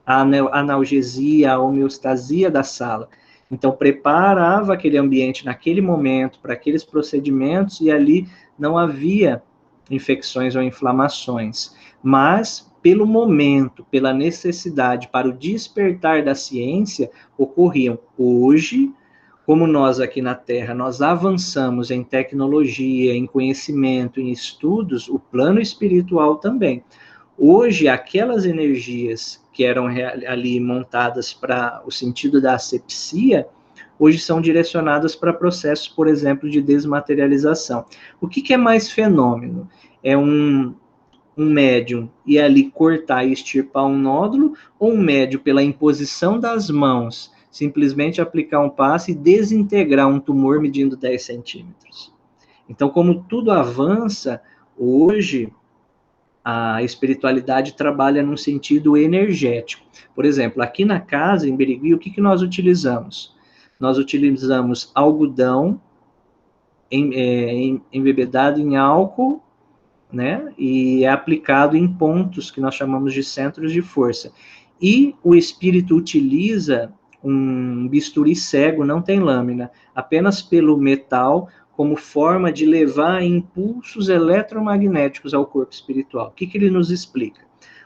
a analgesia, a homeostasia da sala. Então, preparava aquele ambiente naquele momento para aqueles procedimentos e ali não havia infecções ou inflamações. Mas, pelo momento, pela necessidade, para o despertar da ciência, ocorriam. Hoje, como nós aqui na Terra, nós avançamos em tecnologia, em conhecimento, em estudos, o plano espiritual também. Hoje, aquelas energias que eram ali montadas para o sentido da asepsia, hoje são direcionadas para processos, por exemplo, de desmaterialização. O que é mais fenômeno? É um médium ir ali cortar e extirpar um nódulo, ou um médium, pela imposição das mãos, simplesmente aplicar um passe e desintegrar um tumor medindo 10 centímetros. Então, como tudo avança, hoje a espiritualidade trabalha num sentido energético. Por exemplo, aqui na casa, em Birigui, o que nós utilizamos? Nós utilizamos algodão embebedado em álcool, né? E é aplicado em pontos que nós chamamos de centros de força. E o espírito utiliza um bisturi cego, não tem lâmina, apenas pelo metal, como forma de levar impulsos eletromagnéticos ao corpo espiritual. O que ele nos explica?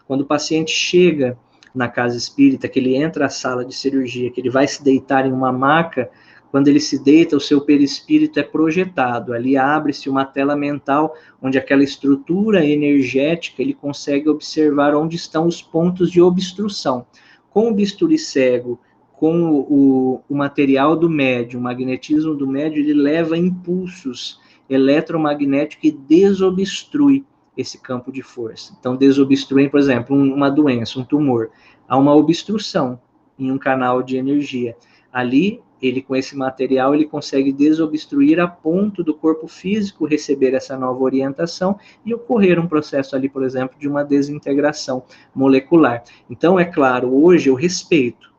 Quando o paciente chega na casa espírita, que ele entra na sala de cirurgia, que ele vai se deitar em uma maca, quando ele se deita, o seu perispírito é projetado, ali abre-se uma tela mental, onde aquela estrutura energética, ele consegue observar onde estão os pontos de obstrução. Com o bisturi cego, com o material do médium, o magnetismo do médium, ele leva impulsos eletromagnéticos e desobstrui esse campo de força. Então, desobstrui, por exemplo, uma doença, um tumor. Há uma obstrução em um canal de energia. Ali, ele com esse material, ele consegue desobstruir a ponto do corpo físico receber essa nova orientação e ocorrer um processo ali, por exemplo, de uma desintegração molecular. Então, é claro, hoje eu respeito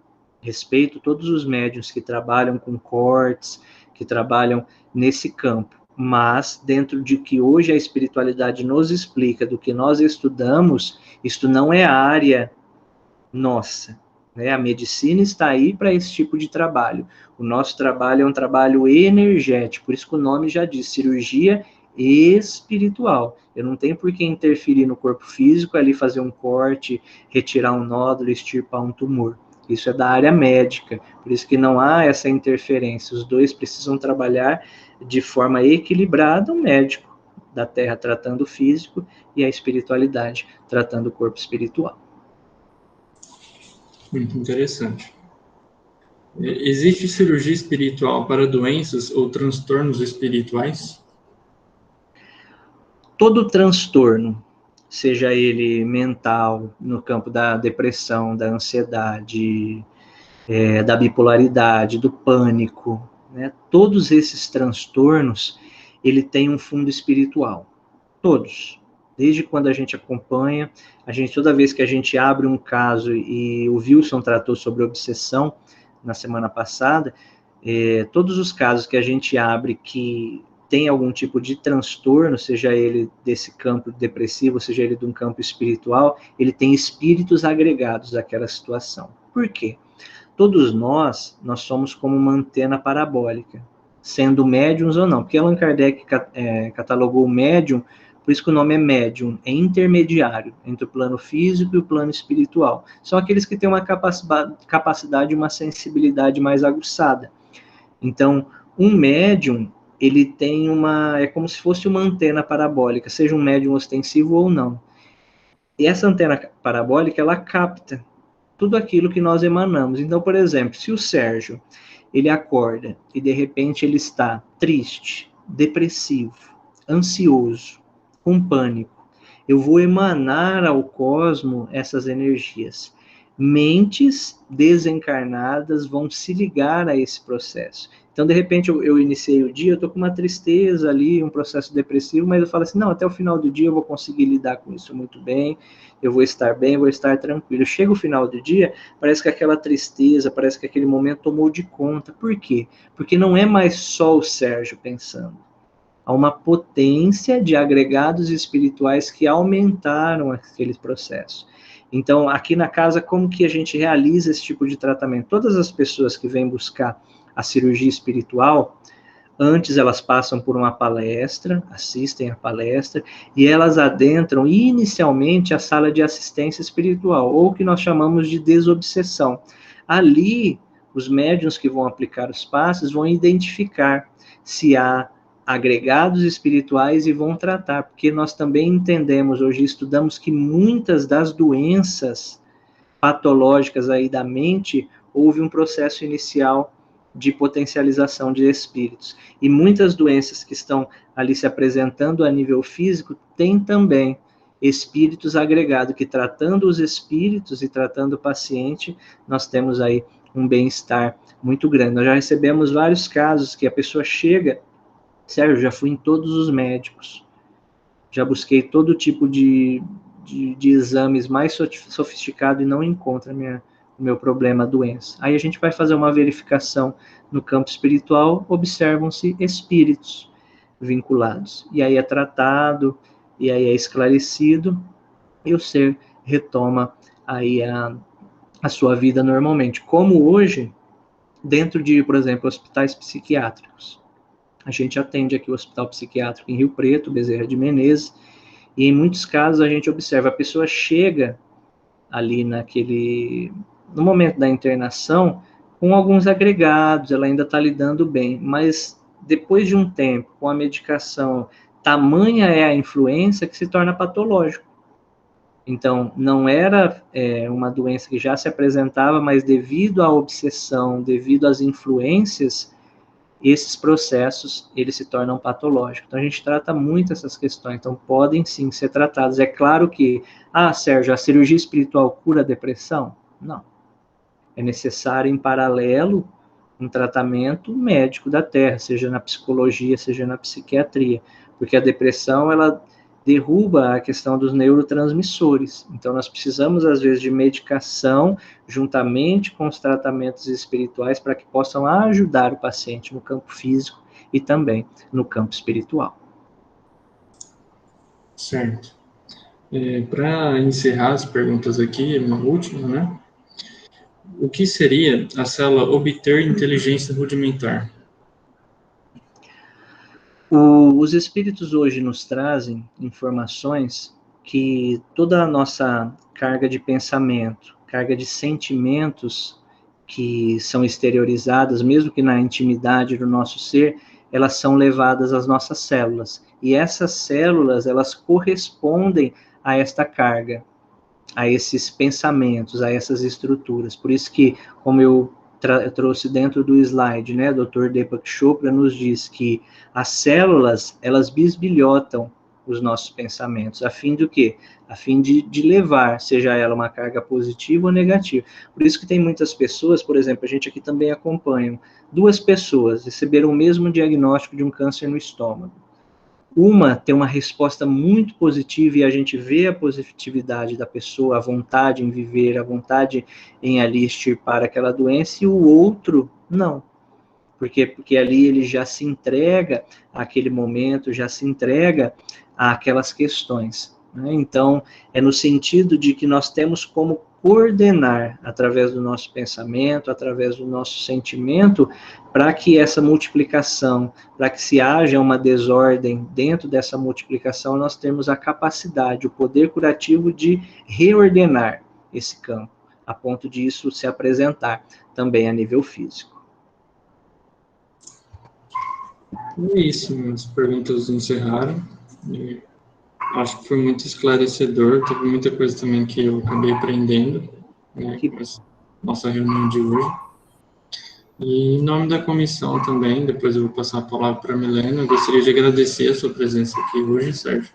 todos os médiuns que trabalham com cortes, que trabalham nesse campo, mas dentro de que hoje a espiritualidade nos explica, do que nós estudamos, isto não é a área nossa, né? A medicina está aí para esse tipo de trabalho. O nosso trabalho é um trabalho energético, por isso que o nome já diz, cirurgia espiritual. Eu não tenho por que interferir no corpo físico, ali fazer um corte, retirar um nódulo, extirpar um tumor. Isso é da área médica, por isso que não há essa interferência. Os dois precisam trabalhar de forma equilibrada, o médico da Terra tratando o físico e a espiritualidade tratando o corpo espiritual. Muito interessante. Existe cirurgia espiritual para doenças ou transtornos espirituais? Todo transtorno, seja ele mental, no campo da depressão, da ansiedade, da bipolaridade, do pânico, né? Todos esses transtornos, ele tem um fundo espiritual. Todos. Desde quando a gente acompanha, toda vez que a gente abre um caso, e o Wilson tratou sobre obsessão na semana passada, todos os casos que a gente abre que tem algum tipo de transtorno, seja ele desse campo depressivo, seja ele de um campo espiritual, ele tem espíritos agregados àquela situação. Por quê? Todos nós somos como uma antena parabólica, sendo médiums ou não, porque Allan Kardec catalogou o médium, por isso que o nome é médium, é intermediário entre o plano físico e o plano espiritual. São aqueles que têm uma capacidade, uma sensibilidade mais aguçada. Então, um médium, ele tem é como se fosse uma antena parabólica, seja um médium ostensivo ou não. E essa antena parabólica, ela capta tudo aquilo que nós emanamos. Então, por exemplo, se o Sérgio, ele acorda e de repente ele está triste, depressivo, ansioso, com pânico, eu vou emanar ao cosmo essas energias. Mentes desencarnadas vão se ligar a esse processo. Então, de repente, eu iniciei o dia, eu estou com uma tristeza ali, um processo depressivo, mas eu falo assim, não, até o final do dia eu vou conseguir lidar com isso muito bem, eu vou estar bem, vou estar tranquilo. Chega o final do dia, parece que aquela tristeza, parece que aquele momento tomou de conta. Por quê? Porque não é mais só o Sérgio pensando. Há uma potência de agregados espirituais que aumentaram aquele processo. Então, aqui na casa, como que a gente realiza esse tipo de tratamento? Todas as pessoas que vêm buscar a cirurgia espiritual, antes elas passam por uma palestra, assistem a palestra, e elas adentram inicialmente a sala de assistência espiritual, ou o que nós chamamos de desobsessão. Ali, os médiuns que vão aplicar os passes vão identificar se há agregados espirituais e vão tratar, porque nós também entendemos, hoje estudamos que muitas das doenças patológicas aí da mente, houve um processo inicial de potencialização de espíritos. E muitas doenças que estão ali se apresentando a nível físico, têm também espíritos agregados, que tratando os espíritos e tratando o paciente, nós temos aí um bem-estar muito grande. Nós já recebemos vários casos que a pessoa chega, Sérgio, já fui em todos os médicos, já busquei todo tipo de exames mais sofisticados e não encontro o meu problema, a doença. Aí a gente vai fazer uma verificação no campo espiritual, observam-se espíritos vinculados. E aí é tratado, e aí é esclarecido, e o ser retoma aí a sua vida normalmente. Como hoje, dentro de, por exemplo, hospitais psiquiátricos. A gente atende aqui o Hospital Psiquiátrico em Rio Preto, Bezerra de Menezes, e em muitos casos a gente observa, a pessoa chega ali no momento da internação, com alguns agregados, ela ainda está lidando bem, mas depois de um tempo, com a medicação, tamanha é a influência que se torna patológico. Então, não era uma doença que já se apresentava, mas devido à obsessão, devido às influências, esses processos, eles se tornam patológicos. Então, a gente trata muito essas questões, então podem sim ser tratados. É claro que, Sérgio, a cirurgia espiritual cura a depressão? Não. É necessário, em paralelo, um tratamento médico da Terra, seja na psicologia, seja na psiquiatria, porque a depressão, ela derruba a questão dos neurotransmissores. Então, nós precisamos, às vezes, de medicação, juntamente com os tratamentos espirituais, para que possam ajudar o paciente no campo físico e também no campo espiritual. Certo. Para encerrar as perguntas aqui, uma última, né? O que seria a célula obter inteligência rudimentar? Os espíritos hoje nos trazem informações que toda a nossa carga de pensamento, carga de sentimentos que são exteriorizadas, mesmo que na intimidade do nosso ser, elas são levadas às nossas células. E essas células, elas correspondem a esta carga, a esses pensamentos, a essas estruturas. Por isso que, como eu trouxe dentro do slide, né, Dr. Deepak Chopra nos diz que as células, elas bisbilhotam os nossos pensamentos, a fim de o quê? A fim de levar, seja ela uma carga positiva ou negativa. Por isso que tem muitas pessoas, por exemplo, a gente aqui também acompanha, 2 pessoas receberam o mesmo diagnóstico de um câncer no estômago. Uma tem uma resposta muito positiva e a gente vê a positividade da pessoa, a vontade em viver, a vontade em ali extirpar aquela doença, e o outro não. Porque ali ele já se entrega àquele momento, já se entrega àquelas questões, né? Então, é no sentido de que nós temos como coordenar, através do nosso pensamento, através do nosso sentimento, para que essa multiplicação, para que se haja uma desordem dentro dessa multiplicação, nós temos a capacidade, o poder curativo de reordenar esse campo, a ponto de isso se apresentar também a nível físico. É isso, as perguntas encerraram. Acho que foi muito esclarecedor, teve muita coisa também que eu acabei aprendendo, né, com essa nossa reunião de hoje. E em nome da comissão também, depois eu vou passar a palavra para a Milena, eu gostaria de agradecer a sua presença aqui hoje, Sérgio.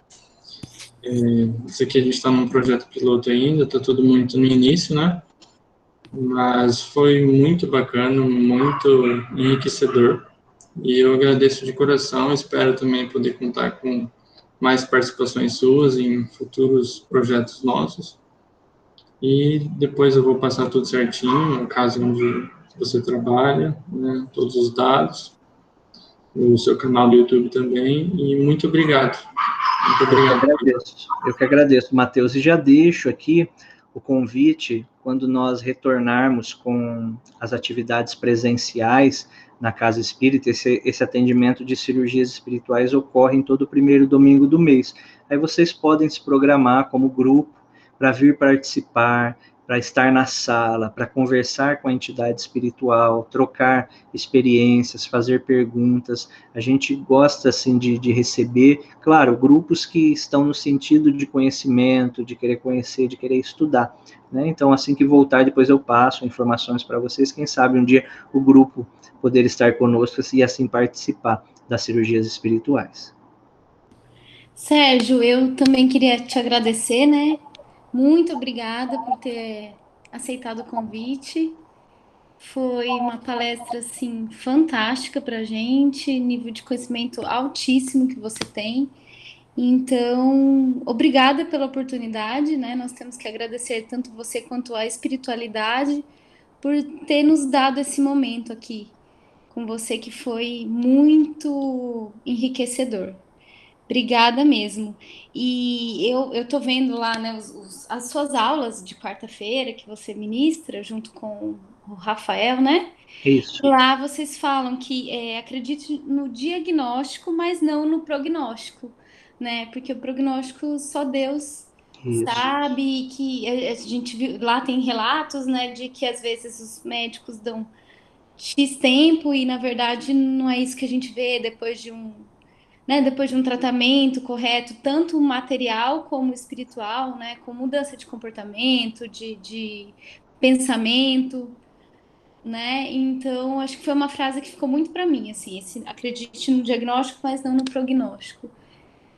Isso aqui a gente está num projeto piloto ainda, está tudo muito no início, né? Mas foi muito bacana, muito enriquecedor. E eu agradeço de coração, espero também poder contar com mais participações suas em futuros projetos nossos. E depois eu vou passar tudo certinho, no caso onde você trabalha, né, todos os dados, o seu canal do YouTube também, e muito obrigado. Muito obrigado. Eu que agradeço, Matheus, e já deixo aqui o convite, quando nós retornarmos com as atividades presenciais na Casa Espírita, esse atendimento de cirurgias espirituais ocorre em todo o primeiro domingo do mês. Aí vocês podem se programar como grupo para vir participar, para estar na sala, para conversar com a entidade espiritual, trocar experiências, fazer perguntas. A gente gosta, assim, de receber, claro, grupos que estão no sentido de conhecimento, de querer conhecer, de querer estudar, né? Então, assim que voltar, depois eu passo informações para vocês, quem sabe um dia o grupo poder estar conosco e assim participar das cirurgias espirituais. Sérgio, eu também queria te agradecer, né? Muito obrigada por ter aceitado o convite. Foi uma palestra assim fantástica para a gente, nível de conhecimento altíssimo que você tem. Então, obrigada pela oportunidade, né? Nós temos que agradecer tanto você quanto a espiritualidade por ter nos dado esse momento aqui com você, que foi muito enriquecedor. Obrigada mesmo. E eu tô vendo lá, né, as suas aulas de quarta-feira que você ministra junto com o Rafael, né? Isso, Lá vocês falam que acredite no diagnóstico, mas não no prognóstico, né? Porque o prognóstico só Deus isso. sabe, que a gente viu, lá tem relatos, né, de que às vezes os médicos dão X tempo e na verdade não é isso que a gente vê depois de um, né, depois de um tratamento correto, tanto material como espiritual, né, com mudança de comportamento, de pensamento, né? Então, acho que foi uma frase que ficou muito para mim, assim, acredite no diagnóstico, mas não no prognóstico.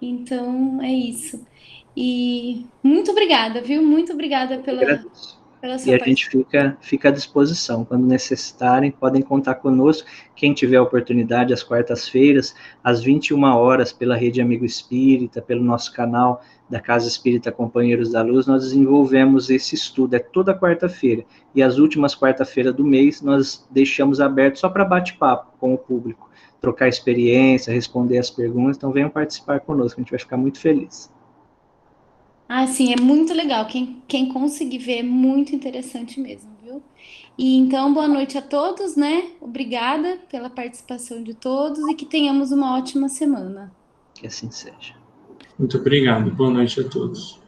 Então, é isso. E muito obrigada, viu? Muito obrigada Agradeço. pela E sua a gente participação. fica à disposição. Quando necessitarem, podem contar conosco. Quem tiver a oportunidade, às quartas-feiras, às 21 horas, pela Rede Amigo Espírita, pelo nosso canal da Casa Espírita Companheiros da Luz, nós desenvolvemos esse estudo. É toda quarta-feira. E as últimas quarta-feiras do mês, nós deixamos aberto só para bate-papo com o público, trocar experiência, responder as perguntas. Então, venham participar conosco, a gente vai ficar muito feliz. Ah, sim, é muito legal. Quem conseguir ver, é muito interessante mesmo, viu? E então, boa noite a todos, né? Obrigada pela participação de todos e que tenhamos uma ótima semana. Que assim seja. Muito obrigado. Boa noite a todos.